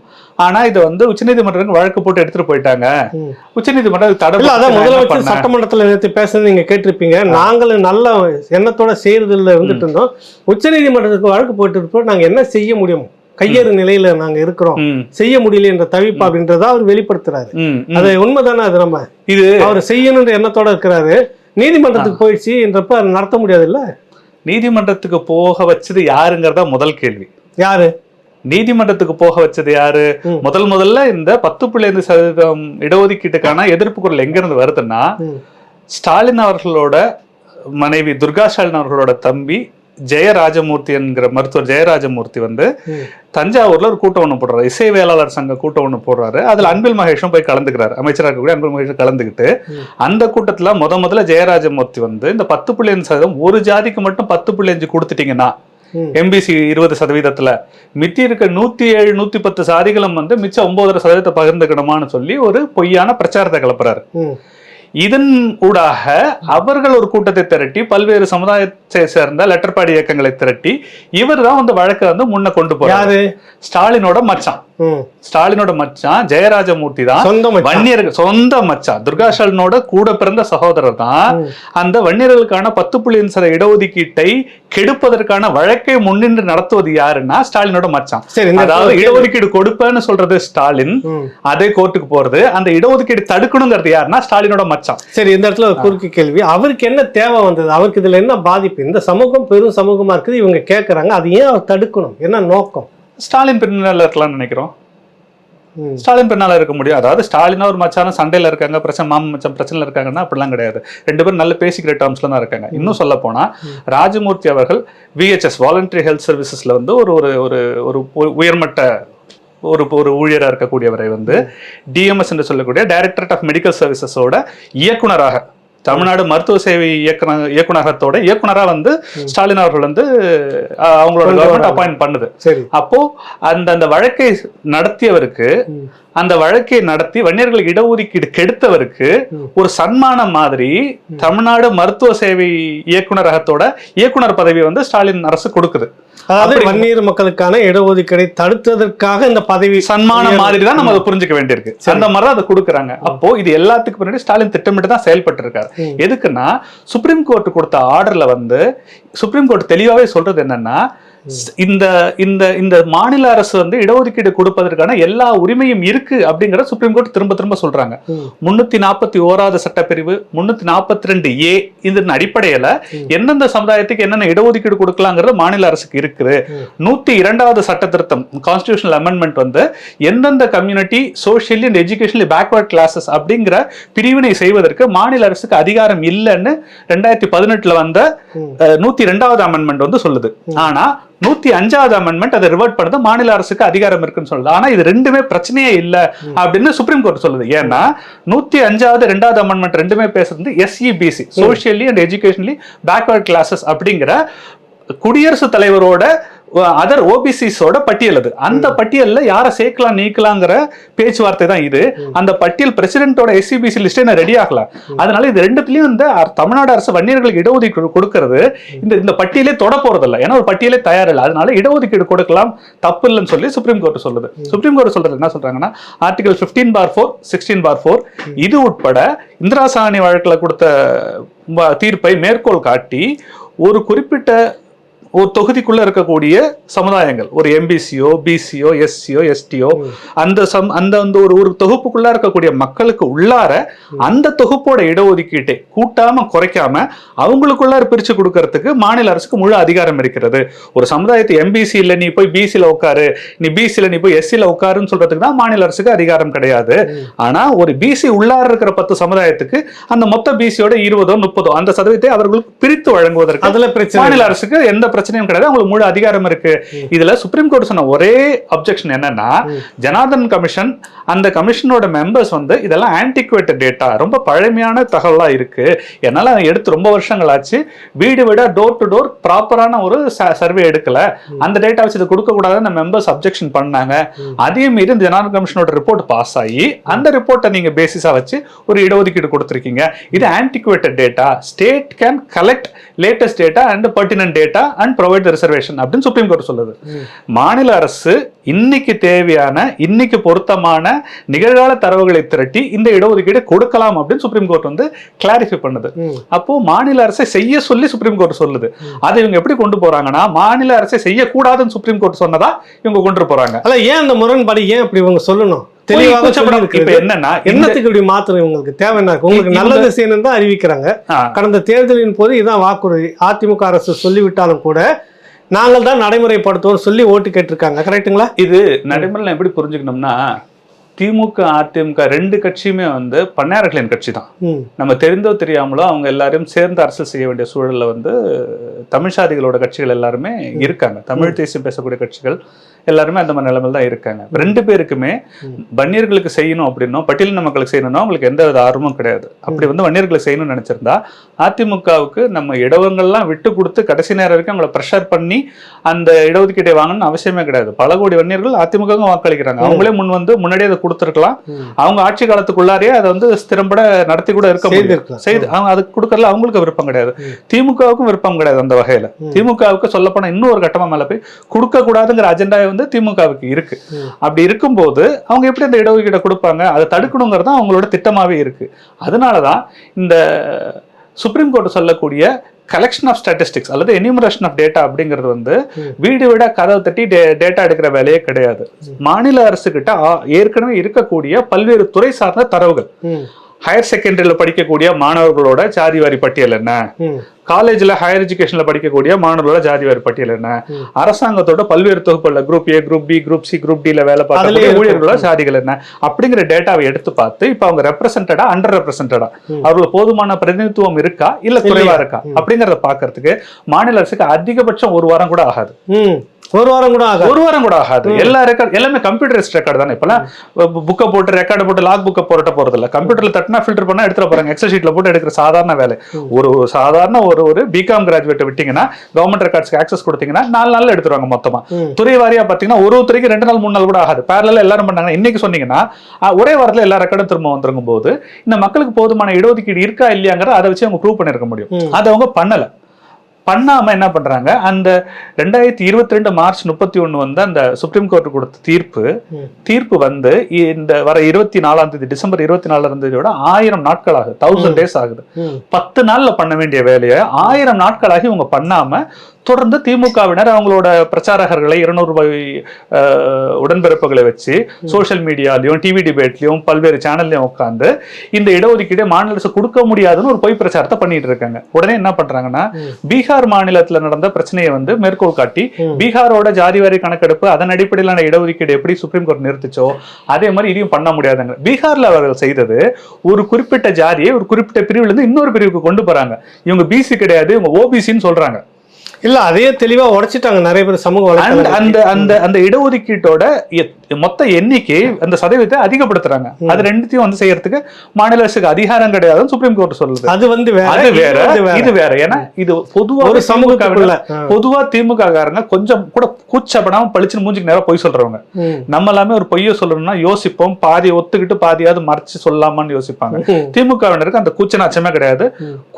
ஆனா இதை வந்து உச்சநீதிமன்றம் வழக்கு போட்டு எடுத்துட்டு போயிட்டாங்க. உச்சநீதிமன்றம் தடை. முதலமைச்சர் சட்டமன்றத்தில் நேற்று பேசுறது நீங்க கேட்டிருப்பீங்க. நாங்கள் நல்ல எண்ணத்தோட செய்யறதுல இருந்துட்டு இருந்தோம், உச்சநீதிமன்றத்துக்கு வழக்கு போட்டு இருப்போம், நாங்க என்ன செய்ய முடியும், கையேறு நிலையில நாங்க இருக்கிறோம், செய்ய முடியல என்ற தவிப்பு அப்படின்றத அவர் வெளிப்படுத்துறாரு. அது உண்மைதானே. அது நம்ம இது அவர் செய்யணுன்ற எண்ணத்தோட இருக்கிறாரு. நீதிமன்றத்துக்கு போயிடுச்சு என்றப்ப அதை நடத்த முடியாது இல்ல. நீதிமன்றத்துக்கு போக வச்சது யாருங்கிறதா முதல் கேள்வி. யாரு நீதிமன்றத்துக்கு போக வச்சது யாரு? முதல்ல இந்த 10% இடஒதுக்கீட்டுக்கான எதிர்ப்பு குரல் எங்க இருந்து வருதுன்னா, ஸ்டாலின் அவர்களோட மனைவி துர்கா ஸ்டாலின் அவர்களோட தம்பி ஜெயராஜமூர்த்தி என்கிற மருத்துவர் ஜெயராஜமூர்த்தி வந்து தஞ்சாவூர்ல ஒரு கூட்டம் ஒண்ணு போடுறாரு, இசைவேளாளர் சங்க கூட்டம் ஒண்ணு போடுறாரு. அதுல அன்பில் மகேஷும் போய் கலந்துக்கிறாரு. அமைச்சராக இருக்கக்கூடிய அன்பில் மகேஷும் கலந்துக்கிட்டு அந்த கூட்டத்துல முதல்ல ஜெயராஜமூர்த்தி வந்து இந்த 10% ஒரு ஜாதிக்கு மட்டும் 10.5 கொடுத்துட்டீங்கன்னா எம்பிசி 20% மித்தி இருக்க 107 110 சாதிகளும் வந்து மிச்சம் 9.5% பகிர்ந்துக்கணுமான்னு சொல்லி ஒரு பொய்யான பிரச்சாரத்தை கிளப்புறாரு. இதன் ஊடாக அவர்கள் ஒரு கூட்டத்தை திரட்டி பல்வேறு சமுதாயத்தை சேர்ந்த லெட்டர்பாடி இயக்கங்களை திரட்டி இவர் தான் வந்து வழக்கை வந்து முன்ன கொண்டு போறாரு. ஸ்டாலினோட மச்சான் ஜெயராஜமூர்த்தி தான் வன்னியர்கள் சொந்த மச்சான். துர்கா ஸ்டாலினோட கூட பிறந்த சகோதரர் தான் அந்த வன்னியர்களுக்கான 10% இடஒதுக்கீட்டை கெடுப்பதற்கான வழக்கை முன்னின்று நடத்துவது யாருன்னா ஸ்டாலினோட மச்சான். அதாவது இடஒதுக்கீடு கொடுப்பேன்னு சொல்றது ஸ்டாலின், அதே கோர்ட்டுக்கு போறது. அந்த இடஒதுக்கீடு தடுக்கணுங்கிறது யாருன்னா ஸ்டாலினோட மச்சான். சரி, இந்த இடத்துல ஒரு குறுக்கு கேள்வி, அவருக்கு என்ன தேவை வந்தது, அவருக்கு இதுல என்ன பாதிப்பு? இந்த சமூகம் பெரும் சமூகமா இருக்குது, இவங்க கேட்கறாங்க, அது ஏன் அவர் தடுக்கணும், என்ன நோக்கம்? ஸ்டாலின் பின்னால இருக்கலாம்னு நினைக்கிறோம். ஸ்டாலின் பின்னால இருக்க முடியும். அதாவது ஸ்டாலினா ஒரு மச்சான சண்டையில இருக்காங்க, மாமன் மச்சான் பிரச்சனைல இருக்காங்கன்னா அப்படிலாம் கிடையாது. 2 பேரும் நல்ல பேசிக்கிற டேர்ம்ஸ்ல தான் இருக்காங்க. இன்னும் சொல்ல போனா ராஜமூர்த்தி அவர்கள் விஹெச்எஸ் வாலண்டரி ஹெல்த் சர்வீசஸ்ல வந்து ஒரு உயர்மட்ட ஒரு ஊழியராக இருக்கக்கூடியவரை வந்து டிஎம்எஸ் என்று சொல்லக்கூடிய டைரக்டரேட் ஆஃப் மெடிக்கல் சர்வீசஸோட இயக்குனராக, தமிழ்நாடு மருத்துவ சேவை இயக்குநரகத்தோட இயக்குனரா வந்து ஸ்டாலின் அவர்கள் வந்து அவங்களோட கவர்மெண்ட் அப்பாயிண்ட் பண்ணுது. அப்போ அந்த வழக்கை நடத்தியவருக்கு, அந்த வழக்கை நடத்தி வன்னியர்களுக்கு இடஒதுக்கீடு கெடுத்தவருக்கு ஒரு சன்மானம் மாதிரி தமிழ்நாடு மருத்துவ சேவை இயக்குநரகத்தோட இயக்குனர் பதவி வந்து ஸ்டாலின் அரசு கொடுக்குது. அதாவது வன்னியர் மக்களுக்கான இடஒதுக்கீடை தடுத்ததற்காக இந்த பதவி சன்மானம் மாதிரி தான் நம்ம அதை புரிஞ்சுக்க வேண்டியிருக்கு. அந்த மாதிரி அதை கொடுக்குறாங்க. அப்போ இது எல்லாத்துக்கும் பின்னாடி ஸ்டாலின் திட்டமிட்டு தான் செயல்பட்டு இருக்காரு. எதுக்குன்னா சுப்ரீம் கோர்ட் கொடுத்த ஆர்டர்ல வந்து சுப்ரீம் கோர்ட் தெளிவாவே சொல்றது என்னன்னா, இந்த இந்த இந்த மாநில அரசு வந்து இடஒதுக்கீடு கொடுப்பதற்கான எல்லா உரிமையும் இருக்கு அப்படிங்கிற சுப்ரீம் கோர்ட் திரும்ப திரும்ப சொல்றாங்க. 341வது சட்டப்பிரிவு 342A இதன் அடிப்படையில எந்தெந்த சமுதாயத்துக்கு என்னென்ன இடஒதுக்கீடு கொடுக்கலாங்கிறது மாநில அரசுக்கு இருக்குது. 102வது சட்ட திருத்தம் கான்ஸ்டிடியூஷனல் அமெண்ட்மெண்ட் வந்து எந்தெந்த community socially and educationally backward classes அப்படிங்கிற பிரிவினை செய்வதற்கு மாநில அரசுக்கு அதிகாரம் இல்லைன்னு 2018 வந்த 102வது அமெண்ட்மெண்ட் வந்து சொல்லுது. ஆனா 105வது அமெண்ட்மெண்ட் அதை ரிவர்ட் பண்ணது மாநில அரசுக்கு அதிகாரம் இருக்குன்னு சொல்லுது. ஆனா இது ரெண்டுமே பிரச்சனையே இல்ல அப்படின்னு சுப்ரீம் கோர்ட் சொல்லுது. ஏன்னா 105வது 2வது அமெண்ட்மெண்ட் ரெண்டுமே பேசுறது SEBC socially and educationally backward classes அப்படிங்கிற குடியரசுத் தலைவரோட அதர் ஓபிசிஸோட பட்டியல். அது அந்த பட்டியல்ல யாரை சேர்க்கலாம் நீக்கலாங்கிற பேச்சுவார்த்தை தான் இது. அந்த பட்டியல் பிரசிடென்ட்டோட SEBC லிஸ்டே ரெடி ஆகல. அதனால இது ரெண்டுத்திலயும் இந்த தமிழ்நாடு அரசு வன்னியர்களுக்கு இடஒதுக்கீடு கொடுக்கறது இந்த பட்டியலே தொட போறதில்ல. ஏன்னா ஒரு பட்டியலே தயாரில்லை. அதனால இடஒதுக்கீடு கொடுக்கலாம் தப்பு இல்லைன்னு சொல்லி சுப்ரீம் கோர்ட் சொல்லுது. சுப்ரீம் கோர்ட் சொல்றது என்ன சொல்றாங்கன்னா ஆர்டிகல் 15/4 16/4 இது உட்பட இந்திரா சாஹ்னி வழக்கில் கொடுத்த தீர்ப்பை மேற்கோள் காட்டி ஒரு குறிப்பிட்ட ஒரு தொகுதிக்குள்ள இருக்கக்கூடிய சமுதாயங்கள் ஒரு MBCயோ BCயோ SCயோ STயோ அந்த ஒரு தொகுப்புக்குள்ள இருக்கக்கூடிய மக்களுக்கு உள்ளார அந்த தொகுப்போட இடஒதுக்கீட்டை கூட்டாம குறைக்காம அவங்களுக்குள்ளார பிரிச்சு கொடுக்கறதுக்கு மாநில அரசுக்கு முழு அதிகாரம் இருக்கிறது. ஒரு சமுதாயத்தை MBCல நீ போய் BCல உட்காரு, நீ BCல நீ போய் SCல உட்காருன்னு சொல்றதுக்கு தான் மாநில அரசுக்கு அதிகாரம் கிடையாது. ஆனா ஒரு BC உள்ளார இருக்கிற 10 சமுதாயத்துக்கு அந்த மொத்த BCயோட 20ஓ 30ஓ அந்த சதவீதத்தை அவர்களுக்கு பிரித்து வழங்குவதற்கு அதுல மாநில அரசுக்கு எந்த பிரச்சனையும் கிடையாது. அவங்களுக்கு முழு அதிகாரம் இருக்கு. இதுல சுப்ரீம் கோர்ட் சொன்ன ஒரே அப்செக்ஷன் என்னன்னா ஜனார்தன் கமிஷன் அந்த கமிஷனோட மெம்பர்ஸ் வந்து இதெல்லாம் ஆன்டிக்வேட்டட் டேட்டா ரொம்ப பழமையான தகவலா இருக்கு, என்னால எடுத்து ரொம்ப வருஷங்கள் ஆச்சு, வீடு வீடா டோர் டு டோர் ப்ராப்பரான ஒரு சர்வே எடுக்கல, அந்த டேட்டா வச்சு இதை கொடுக்க கூடாதுன்னு மெம்பர்ஸ் அப்செக்ஷன் பண்ணாங்க. அதே மீறி ஜனார்தன் கமிஷனோட ரிப்போர்ட் பாஸ் ஆகி அந்த ரிப்போர்ட்டை நீங்க பேசிஸா வச்சு ஒரு இடஒதுக்கீடு கொடுத்திருக்கீங்க. இது antiquated data, state can collect latest data and pertinent data and provide reservation அப்படின்னு சுப்ரீம் கோர்ட் சொல்லுது. மாநில அரசு இன்னைக்கு தேவையான இன்னைக்கு பொருத்தமான நிகழ்கால தரவுகளை திரட்டி இந்த இடஒதுக்கீடு கொடுக்கலாம் அப்படின்னு சுப்ரீம் கோர்ட் வந்து கிளாரிஃபை பண்ணுது. அப்போ மாநில அரசை செய்ய சொல்லி சுப்ரீம் கோர்ட் சொல்லுது. அதை இவங்க எப்படி கொண்டு போறாங்கன்னா மாநில அரசை செய்யக்கூடாதுன்னு சுப்ரீம் கோர்ட் சொன்னதா இவங்க கொண்டு போறாங்க. அல்ல ஏன் அந்த முரண்பாடு, ஏன் அப்படி இவங்க சொல்லணும்? என்னத்துக்கு மாத்திரம் உங்களுக்கு தேவைன்னா உங்களுக்கு நல்லது செய்யணும் தான் அறிவிக்கிறாங்க. கடந்த தேர்தலின் போது இதான் வாக்குறுதி. அதிமுக அரசு சொல்லிவிட்டாலும் கூட நாங்கள் தான் நடைமுறைப்படுத்துவோம் சொல்லி ஓட்டு கேட்டிருக்காங்க. கரெக்டுங்களா? இது நடைமுறை எப்படி புரிஞ்சுக்கணும்னா திமுக அதிமுக ரெண்டு கட்சியுமே வந்து பண்ணையார்களின் கட்சி தான். நம்ம தெரிந்தோ தெரியாமலோ அவங்க எல்லாரும் சேர்ந்து அரசியல் செய்ய வேண்டிய சூழல்ல வந்து தமிழ் சாதிகளோட கட்சிகள் எல்லாருமே இருக்காங்க. தமிழ் தேசியம் பேசக்கூடிய கட்சிகள் எல்லாருமே அந்த மாதிரி நிலைமையில தான் இருக்காங்க. ரெண்டு பேருக்குமே வன்னியர்களுக்கு செய்யணும் அப்படின்னா பட்டியலின மக்களுக்கு செய்யணும்னா அவங்களுக்கு எந்த வித ஆர்வமும் கிடையாது. அப்படி வந்து வன்னியர்களுக்கு செய்யணும்னு நினைச்சிருந்தா அதிமுகவுக்கு நம்ம இடவங்கள்லாம் விட்டு கொடுத்து கடைசி நேரம் வரைக்கும் அவங்களை ப்ரெஷர் பண்ணி அந்த இடஒதுக்கீட்டை வாங்கணும்னு அவசியமே கிடையாது. பல கோடி வன்னியர்கள் அதிமுகவும் வாக்களிக்கிறாங்க. அவங்களே முன் வந்து முன்னாடியே அதை கொடுத்துருக்கலாம். அவங்க ஆட்சி காலத்துக்குள்ளாரே அதை வந்து திறம்பட நடத்தி கூட இருக்க முடியும். செய்து அவங்க அதுக்கு கொடுக்கறதுல அவங்களுக்கு விருப்பம் கிடையாது, திமுகவுக்கும் விருப்பம் கிடையாது. அந்த வகையில திமுகவுக்கு சொல்லப்போனா இன்னும் ஒரு கட்டமா மேல போய் கொடுக்க கூடாதுங்கிற அஜெண்டா வந்து திமுகவுக்கு இருக்கு. அப்படி இருக்கும்போது அவங்க எப்படி அந்த இடஒதுக்கீட்டை கொடுப்பாங்க? அதை தடுக்கணுங்கிறது அவங்களோட திட்டமாவே இருக்கு. அதனாலதான் இந்த சுப்ரீம் கோர்ட் சொல்லக்கூடிய கலெக்ஷன் ஆஃப் ஸ்டாட்டிஸ்டிக்ஸ் அல்லது எனிமரேஷன் ஆஃப் டேட்டா அப்படிங்கிறது வந்து வீடு வீடா கதவை தட்டி டேட்டா எடுக்கிற வேலையே கிடையாது. மாநில அரசு கிட்ட ஏற்கனவே இருக்கக்கூடிய பல்வேறு துறை சார்ந்த தரவுகள், ஹையர் செகண்டரியில படிக்கக்கூடிய மாணவர்களோட ஜாதிவாரி பட்டியல் என்ன, காலேஜ்ல ஹையர் எஜுகேஷன்ல படிக்கக்கூடிய மாணவர்களோட ஜாதிவாரி பட்டியல் என்ன, அரசாங்கத்தோட பல்வேறு தொகுப்புல group A, group B, group C, group D வேலை பார்க்கக்கூடிய ஊழியர்களோட ஜாதிகள் என்ன அப்படிங்கிற டேட்டாவை எடுத்து பார்த்து இப்ப அவங்க ரெப்ரசன்டடா அண்டர் ரெப்ரசன்டடா அவர்களுக்கு போதுமான பிரதிநிதித்துவம் இருக்கா இல்ல குறைவா இருக்கா அப்படிங்கறத பாக்குறதுக்கு மாநில அரசுக்கு அதிகபட்சம் ஒரு வாரம் கூட ஆகாது. ஒரு வாரம் கூட ஆகாது. எல்லா ரெக்கார்ட் எல்லாமே கம்ப்யூட்டரைஸ்ட் ரெக்கார்டு தானே. இப்பெல்லாம் புக்கை போட்டு ரெக்கார்டு போட்டு லாக் புக்கை போட்ட போறது இல்ல, கம்ப்யூட்டர்ல தட்டினா ஃபில்டர் பண்ணா எடுத்துட்டு போறாங்க. எக்ஸல் ஷீட்ல போட்டு எடுக்கிற சாதாரண வேலை. ஒரு சாதாரண ஒரு பிகாம் கிராஜுவேட் விட்டீங்கன்னா கவர்மெண்ட் ரெக்கார்ட்ஸ்க்கு ஆக்சஸ் கொடுத்தீங்கன்னா 4 நாள்ல எடுத்துருவாங்க மொத்தமா. துறை வாரியா பாத்தீங்கன்னா ஒரு துறைக்கு 2 நாள் 3 நாள் கூட ஆகாது. பேரலா எல்லாரும் பண்ணாங்க. இன்னைக்கு சொன்னீங்கன்னா ஒரே வாரத்துல எல்லா ரெக்கார்டும் திரும்ப வந்துருக்கும் போது இந்த மக்களுக்கு போதுமான இடஒதுக்கீடு இருக்கா இல்லையாங்கிற அதை வச்சு அவங்க ப்ரூவ் பண்ணிருக்க முடியும். அதை அவங்க பண்ணாம என்ன பண்றாங்க, அந்த 2022 மார்ச் 31 வந்து அந்த சுப்ரீம் கோர்ட் கொடுத்த தீர்ப்பு வந்து இந்த வர 24ஆம் தேதி டிசம்பர் 24 1000 நாட்கள் ஆகுது. 1000 days ஆகுது. 10 நாள்ல பண்ண வேண்டிய வேலையை 1000 நாட்களாகி இவங்க பண்ணாம தொடர்ந்து திமுகவினர் அவங்களோட பிரச்சாரகர்களை 200 ரூபாய் உடன்பிறப்புகளை வச்சு சோசியல் மீடியாலையும் டிவி டிபேட்லயும் பல்வேறு சேனல்லையும் உட்காந்து இந்த இடஒதுக்கீடு மாநில அரசு கொடுக்க முடியாதுன்னு ஒரு பொய் பிரச்சாரத்தை பண்ணிட்டு இருக்காங்க. உடனே என்ன பண்றாங்கன்னா, பீகார் மாநிலத்துல நடந்த பிரச்சனையை வந்து மேற்கோள் காட்டி பீகாரோட ஜாதிவாரி கணக்கெடுப்பு அதன் அடிப்படையிலான இடஒதுக்கீடு எப்படி சுப்ரீம் கோர்ட் நிறுத்துச்சோ அதே மாதிரி இதையும் பண்ண முடியாதுங்க. பீகார்ல அவர்கள் செய்தது ஒரு குறிப்பிட்ட ஜாதியை ஒரு குறிப்பிட்ட பிரிவுல இருந்து இன்னொரு பிரிவுக்கு கொண்டு போறாங்க. இவங்க பிசி கிடையாது, இவங்க ஓபிசின்னு சொல்றாங்க. இல்ல அதையே தெளிவா உடைச்சிட்டாங்க நிறைய பேர் சமூக அந்த இடஒதுக்கீட்டோட மொத்த எண்ணிக்கை அந்த சதவீதத்தை அதிகப்படுத்துறாங்க. அது ரெண்டுத்தையும் வந்து செய்யறதுக்கு மாநில அரசுக்கு அதிகாரம் கிடையாதுன்னு சுப்ரீம் கோர்ட் சொல்லுது. அது வந்து இது வேற. ஏன்னா இது பொதுவா ஒரு சமூகத்துக்குள்ள பொதுவா திமுக காரங்க கொஞ்சம் கூட கூச்சப்படாம பளிச்சுன்னு மூஞ்சிக்கு நேரம் பொய் சொல்றவங்க. நம்ம எல்லாமே ஒரு பொய்ய சொல்லணும்னா யோசிப்போம், பாதி ஒத்துக்கிட்டு பாதியாவது மறைச்சு சொல்லலாமான்னு யோசிப்பாங்க. திமுகவினருக்கு அந்த கூச்ச நாச்சமே கிடையாது,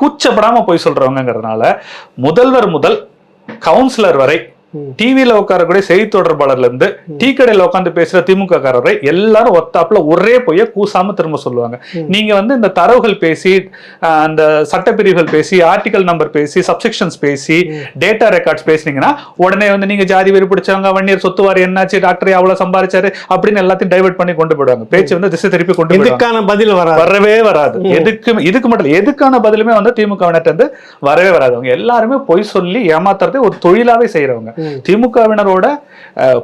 கூச்சப்படாம பொய் சொல்றவங்கிறதுனால முதல்வர் முதல் கவுன்சிலர் வரை, டிவியில உட்காரக்கூடிய செய்தி தொடர்பாளர்ல இருந்து டீ கடையில உட்காந்து பேசுற திமுக காரரை எல்லாரும் ஒத்தாப்புல ஒரே பொய்ய கூசாம திரும்ப சொல்லுவாங்க. நீங்க வந்து இந்த தரவுகள் பேசி, அந்த சட்டப்பிரிவுகள் பேசி, ஆர்டிகல் நம்பர் பேசி, சப்செக்ஷன்ஸ் பேசி, டேட்டா ரெக்கார்ட்ஸ் பேசினீங்கன்னா உடனே வந்து நீங்க ஜாதி வெறி பிடிச்சவங்க, வன்னியர் சொத்து வாரி என்னாச்சு, டாக்டர் அவ்வளவு சம்பாதிச்சாரு அப்படின்னு எல்லாத்தையும் டைவர்ட் பண்ணி கொண்டு போயிடுவாங்க. பேச்சு வந்து திசை திருப்பி கொண்டு இதுக்கான பதில் வரவே வராது. இதுக்கு மட்டும் எதுக்கான பதிலுமே வந்து திமுகவினர்ட்ட வந்து வரவே வராது. அவங்க எல்லாருமே பொய் சொல்லி ஏமாத்துறதை ஒரு தொழிலாவே செய்யறவங்க. திமுகவினரோட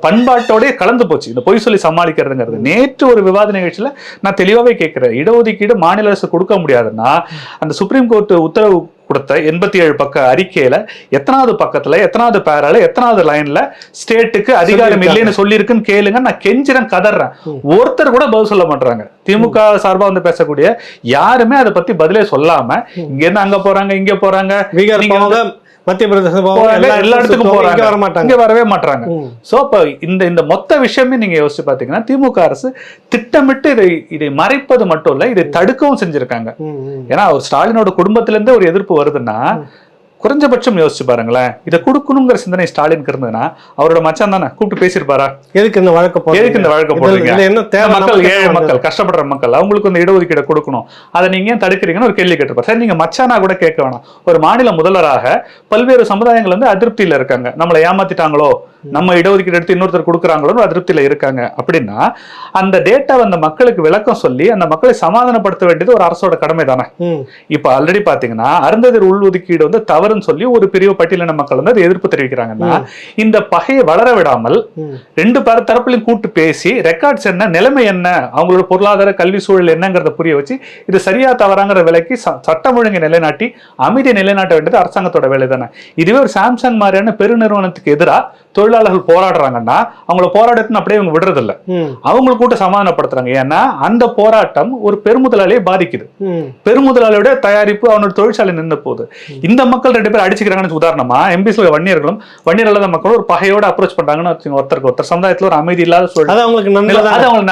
பண்பாட்டோட கலந்து போச்சு இந்த பொய் சொல்லி சமாளிக்கிறதுங்கிறது. நேற்று ஒரு விவாத நிகழ்ச்சியில நான் தெளிவாவே கேட்கிறேன், இடஒதுக்கீடு மாநில அரசு கொடுக்க முடியாதுன்னா அந்த சுப்ரீம் கோர்ட் உத்தரவு கொடுத்த 87 பக்க அறிக்கையில எத்தனாவது பக்கத்துல, எத்தனாவது பேரால, எத்தனாவது லைன்ல ஸ்டேட்டுக்கு அதிகாரம் இல்லைன்னு சொல்லி இருக்குன்னு கேளுங்க. நான் கெஞ்சிறேன், கதறேன். ஒருத்தர் கூட பதில் சொல்ல மாட்டாங்க. திமுக சார்பா வந்து பேசக்கூடிய யாருமே அதை பத்தி பதிலே சொல்லாம இங்க இருந்து அங்க போறாங்க, இங்க போறாங்க, மத்திய பிரதேசம் எல்லா இடத்துக்கும் போறாங்க, இங்க வரவே மாட்டாங்க. சோ அப்ப இந்த மொத்த விஷயமே நீங்க யோசிச்சு பாத்தீங்கன்னா திமுக அரசு திட்டமிட்டு இதை மறைப்பது மட்டும் இல்ல, இதை தடுக்கவும் செஞ்சிருக்காங்க. ஏன்னா ஸ்டாலினோட குடும்பத்தில இருந்து ஒரு எதிர்ப்பு வருதுன்னா குறைஞ்சபட்சம் யோசிச்சு பாருங்களேன். இதை கொடுக்கணுங்கிற சிந்தனை ஸ்டாலினுக்கு இருந்ததுன்னா அவரோட மச்சான் தானே கூப்பிட்டு பேசியிருப்பாரா, எதுக்கு இந்த வழக்கு போடுறீங்க, மக்கள், ஏழை மக்கள், கஷ்டப்படுற மக்கள், அவங்களுக்கு இந்த இடஒதுக்கீடு கொடுக்கணும், அதை நீங்க ஏன் தடுக்கிறீங்கன்னு ஒரு கேள்வி கேட்டிருப்பாரு. சரி, நீங்க மச்சானா கூட கேட்க வேணாம். ஒரு மாநில முதல்வராக பல்வேறு சமுதாயங்கள் வந்து அதிருப்தியில இருக்காங்க, நம்மளை ஏமாத்திட்டாங்களோ, நம்ம இடஒதுக்கீடு எடுத்து இன்னொருத்தர் கொடுக்குறாங்களோ அதிருப்தியில இருக்காங்க அப்படின்னா அந்த டேட்டா அந்த மக்களுக்கு விளக்கம் சொல்லி அந்த மக்களை சமாதானப்படுத்த வேண்டியது ஒரு அரசோட கடமை தானே. இப்ப ஆல்ரெடி பாத்தீங்கன்னா அருந்ததியர் உள்ஒதுக்கீடு வந்து தவறுன்னு சொல்லி ஒரு பிரிவு பட்டியலின மக்கள் வந்து எதிர்ப்பு தெரிவிக்கிறாங்கன்னா இந்த பகையை வளர விடாமல் ரெண்டு தரப்புலையும் கூட்டு பேசி ரெக்கார்ட்ஸ் என்ன, நிலைமை என்ன, அவங்களோட பொருளாதார கல்வி சூழல் என்னங்கிறத புரிய வச்சு இது சரியா தவறாங்கிற விலைக்கு சட்டம் ஒழுங்கை நிலைநாட்டி அமைதியை நிலைநாட்ட வேண்டியது அரசாங்கத்தோட வேலை தானே. இதுவே ஒரு சாம்சங் மாதிரியான பெருநிறுவனத்துக்கு எதிராக தொழிலாளர்கள் போராடுறாங்கன்னா அவங்கள போராட்டத்தின் அப்படியே அவங்க விடுறது இல்ல, அவங்களுக்கு கூட சமாதானப்படுத்துறாங்க. ஏன்னா அந்த போராட்டம் ஒரு பெருமுதலாளியை பாதிக்குது. பெருமுதலாளியோட தயாரிப்பு அவனோட தொழிற்சாலை நின்று போகுது. இந்த மக்கள் ரெண்டு பேரும் அடிச்சுக்கிறாங்கன்னு உதாரணமா எம்பிசில வன்னியர்களும் வன்னியர் இல்லாத மக்களும் ஒரு பகையோட அப்ரோச் பண்றாங்கன்னு ஒருத்தருக்கு ஒருத்தர் சமுதாயத்துல ஒரு அமைதி இல்லாத சூழல், அது அவங்களுக்கு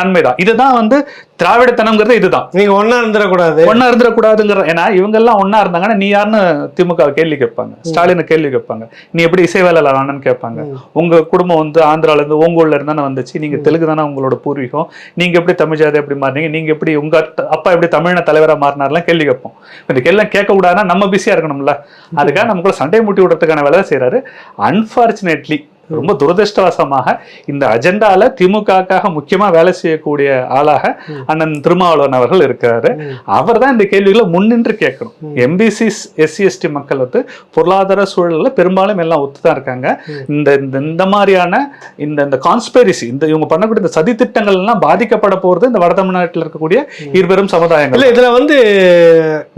நன்மைதான். இதுதான் வந்து திராவிடத்தனம்ங்கிறது. இதுதான் நீங்க ஒன்னா இருந்துடக்கூடாதுங்கிற. ஏன்னா இவங்க எல்லாம் ஒன்னா இருந்தாங்கன்னா நீ யாருன்னு திமுக கேள்வி கேட்பாங்க, ஸ்டாலின் கேள்வி கேட்பாங்க, நீ எப்படி இசைவேலாளன்னு கேட்பாங்க. உங்க குடும்பம் வந்து ஆந்திரால இருந்து உங்க ஊர்ல இருந்தானே வந்துச்சு, நீங்க தெலுங்கு தானே உங்களோட பூர்வீகம், நீங்க எப்படி தமிழ் ஜாதி எப்படி மாறினீங்க, நீங்க எப்படி உங்க அப்பா எப்படி தமிழ்நாடு தலைவரா மாறினார்லாம் கேள்வி கேட்போம். இந்த கேள்வி கேட்க கூடாதுன்னா நம்ம பிஸியா இருக்கணும்ல, அதுக்காக நமக்குள்ள சண்டை மூட்டி விடுறதுக்கான வேலை செய்யறாரு. அன்பார்ச்சுனேட்லி ரொம்ப துரதிருஷ்டவசமாக இந்த அஜெண்டால திமுகவுக்காக முக்கியமா வேலை செய்யக்கூடிய ஆளாக அண்ணன் திருமாவளவன் அவர்கள் இருக்கிறாரு. அவர் தான் இந்த கேள்விகளை முன்னின்று கேட்கணும். எம்பிசி எஸ்சி எஸ்டி மக்கள் வந்து பொருளாதார சூழல்ல பெரும்பாலும் எல்லாம் ஒத்துதான் இருக்காங்க. இந்த மாதிரியான இந்த கான்ஸ்பெரிசி, இந்த இவங்க பண்ணக்கூடிய இந்த சதி திட்டங்கள் எல்லாம் பாதிக்கப்பட போறது இந்த வட தமிழ்நாட்டில் இருக்கக்கூடிய இருபெரும் சமுதாயங்கள். இல்ல இதுல வந்து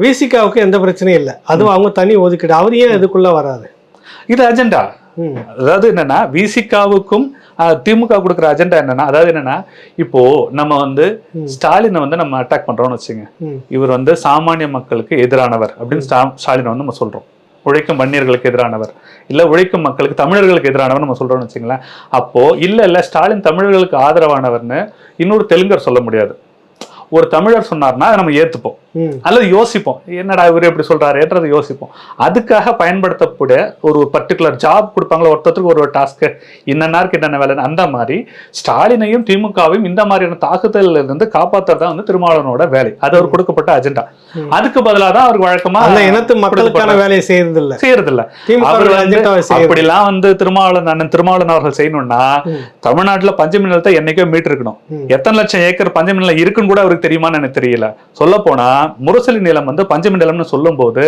விசிகாவுக்கு எந்த பிரச்சனையும் இல்லை, அதுவும் அவங்க தனி ஒதுக்கீடு, அவர் ஏன் இதுக்குள்ள வராது? இது அஜெண்டா. அதாவது என்னன்னா விசிகாவுக்கும் திமுக கொடுக்குற அஜெண்டா என்னன்னா, அதாவது என்னன்னா இப்போ நம்ம வந்து ஸ்டாலினை வந்து நம்ம அட்டாக் பண்றோம்னு வச்சுங்க, இவர் வந்து சாமானிய மக்களுக்கு எதிரானவர் அப்படின்னு ஸ்டாலினை வந்து நம்ம சொல்றோம். உழைக்கும் வன்னியர்களுக்கு எதிரானவர், இல்ல உழைக்கும் மக்களுக்கு தமிழர்களுக்கு எதிரானவர் நம்ம சொல்றோம்னு வச்சுங்களேன். அப்போ இல்ல ஸ்டாலின் தமிழர்களுக்கு ஆதரவானவர்னு இன்னொரு தெலுங்கர் சொல்ல முடியாது. ஒரு தமிழர் சொன்னார்னா அதை நம்ம ஏத்துப்போம். அல்லது யோசிப்போம், என்னடா இவரு எப்படி சொல்றாருன்றதை யோசிப்போம். அதுக்காக பயன்படுத்தக்கூடிய ஒரு பர்டிகுலர் ஜாப் கொடுப்பாங்களா, ஒருத்தருக்கு ஒரு டாஸ்க், இன்னன்னாருக்கு என்னென்ன வேலை. அந்த மாதிரி ஸ்டாலினையும் திமுகவையும் இந்த மாதிரியான தாக்குதல்ல இருந்து காப்பாத்துறதா வந்து திருமாவளவனோட வேலை. அது அவர் கொடுக்கப்பட்ட அஜெண்டா. அதுக்கு பதிலாக தான் அவருக்கு வழக்கமா இனத்து மக்களுக்கான வேலையை செய்யறதில்ல. அப்படிலாம் வந்து திருமாவளவன் அவர்கள் செய்யணும்னா தமிழ்நாட்டுல பஞ்சமி நிலத்தை என்னைக்கோ மீட்டு இருக்கணும். எத்தனை லட்சம் ஏக்கர் பஞ்சமி நிலம் இருக்குன்னு கூட அவருக்கு தெரியுமான்னு எனக்கு தெரியல. சொல்ல போனா முரசொலி நிலம் வந்து பஞ்சமி நிலம்னு சொல்லும் போது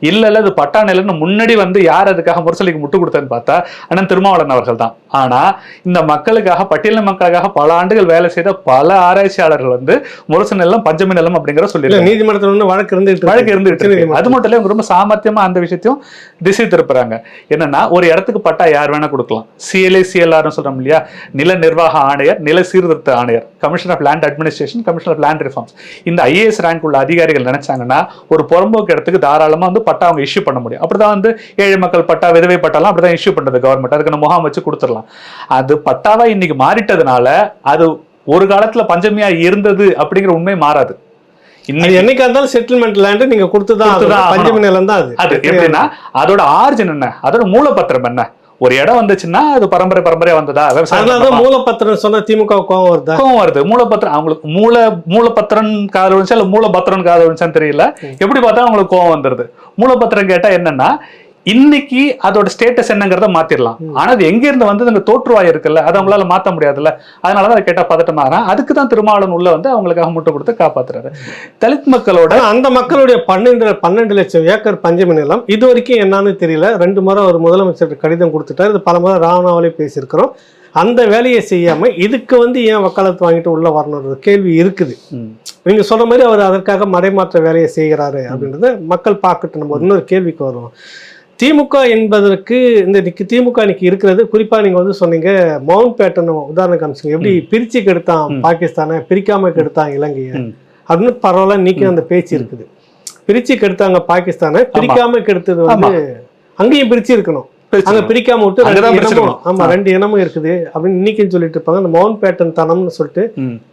இல்ல அது பட்டா நிலம்னு முன்னாடி வந்து யார் அதுக்காக முரசொலிக்கு முட்டு கொடுத்தான்னு பார்த்தா அண்ணன் திருமாவளவன் அவர்கள் தான். ஆனா இந்த மக்களுக்காக, பட்டியல் மக்களுக்காக பல ஆண்டுகள் வேலை செய்த பல ஆராய்ச்சியாளர்கள் வந்து முரசொலி நிலம் பஞ்சமி நிலம் அப்படிங்கிற சொல்லி நீதிமன்றத்தில் வழக்கு இருந்து அது மட்டும் இல்ல ரொம்ப சாமர்த்தியமா அந்த விஷயத்தையும் திசை திருப்புறாங்க. என்னன்னா ஒரு இடத்துக்கு பட்டா யார் வேணா கொடுக்கலாம். CLA-CLR சொல்றோம் இல்லையா, நில நிர்வாக ஆணையர், நில சீர்திருத்த ஆணையர், commission of land administration, commission of land reforms. இந்த IAS ரேங்க் உள்ள அதிகாரிகள் நினைச்சாங்கன்னா ஒரு புறம்போக்கு இடத்துக்கு தாராளமா வந்து பட்டா அவங்க இஷ்யூ பண்ண முடியும். அப்படிதான் வந்து ஏழை மக்கள் பட்டா, விதவை பட்டாலாம் அப்படிதான் இஷ்யூ பண்றது கவர்மெண்ட். அதுக்கு முகாம் வச்சு கொடுத்துடலாம். அது பட்டாவா இன்னைக்கு மாறிட்டதுனால அது ஒரு காலத்துல பஞ்சமியா இருந்தது அப்படிங்கிற உண்மை மாறாது. என்னைக்கா இருந்தாலும் செட்டில்மெண்ட் லேண்ட் நீங்க கொடுத்துதான் பஞ்சமி நிலம் தான். அது எப்படின்னா அதோட ஆரிஜின் என்ன, அதோட மூலப்பத்திரம் என்ன. ஒரு இடம் வந்துச்சுன்னா அது பரம்பரை வந்ததா, விவசாயம் மூலப்பத்திரம் சொன்னா திமுக கோவம் வருது. மூலப்பத்திரம் அவங்களுக்கு மூலப்பத்திரம் காதல் வந்துச்சா இல்ல மூலப்பத்திரம் காதல் வந்துச்சான்னு தெரியல. எப்படி பார்த்தா அவங்களுக்கு கோவம் வந்துருது. மூலப்பத்திரம் கேட்டா என்னன்னா இன்னைக்கு அதோட ஸ்டேட்டஸ் என்னங்கிறத மாத்திரலாம். ஆனா அது எங்க இருந்து வந்து அந்த தோற்றுவாய் இருக்குல்ல, அது அவங்களால மாத்த முடியாதுல்ல. அதனாலதான் அதை கேட்டா பதட்டமாகறான். அதுக்குதான் திருமாவளவன் உள்ள வந்து அவங்களுக்காக முட்டை கொடுத்து காப்பாத்துறாரு. தலித் மக்களோட அந்த மக்களுடைய 12 லட்சம் ஏக்கர் பஞ்சமி நிலம் இது வரைக்கும் என்னன்னு தெரியல. 2 முறை ஒரு முதலமைச்சர் கடிதம் கொடுத்துட்டாரு. இது பல முறை ராவணாவிலே பேசியிருக்கிறோம். அந்த வேலையை செய்யாம இதுக்கு வந்து ஏன் வக்காலத்து வாங்கிட்டு உள்ள வரணும் கேள்வி இருக்குது. நீங்க சொல்ற மாதிரி அவர் அதற்காக மறைமாற்ற வேலையை செய்கிறாரு அப்படின்றத மக்கள் பார்க்கட்டும். நம்ம இன்னொரு கேள்விக்கு வருவோம். திமுக என்பதற்கு இந்த திமுக இன்னைக்கு இருக்கிறது, குறிப்பா நீங்க வந்து சொன்னீங்க மவுண்ட் பேட்டன் உதாரணம் காமிச்சிங்க, எப்படி பிரிச்சு கெடுத்தான் பாகிஸ்தானை, பிரிக்காம கெடுத்தான் இலங்கையை அப்படின்னு பரவாயில்ல நீக்கி அந்த பேச்சு இருக்குது. பிரிச்சு கெடுத்தாங்க பாகிஸ்தானை, பிரிக்காம கெடுத்தது வந்து அங்கேயும் பிரிச்சு இருக்கணும், அங்க பிரிக்காம விட்டு 2 இனமும் இருக்குது அப்படின்னு இன்னைக்குன்னு சொல்லிட்டு இருப்பாங்க. அந்த மவுண்ட் பேட்டன் தனம்னு சொல்லிட்டு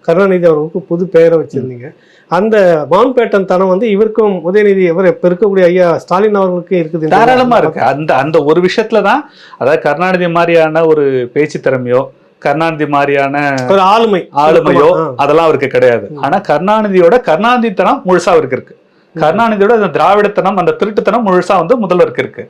கருணாநிதி அவர்களுக்கு புது பெயரை வச்சிருந்தீங்க. அந்த மவுண்ட் பேட்டன் தனம் வந்து இவருக்கும் உதயநிதி இவர் இப்ப இருக்கக்கூடிய ஐயா ஸ்டாலின் அவர்களுக்கும் இருக்குது, தாராளமா இருக்கு. அந்த ஒரு விஷயத்துலதான், அதாவது கருணாநிதி மாதிரியான ஒரு பேச்சு திறமையோ கருணாநிதி மாதிரியான ஒரு ஆளுமையோ அதெல்லாம் அவருக்கு கிடையாது. ஆனா கருணாநிதித்தனம் முழுசா அவருக்கு இருக்கு. கருணாநிதியோட அந்த திராவிடத்தனம், அந்த திருட்டுத்தனம் முழுசா வந்து முதல்வருக்கு இருக்கு.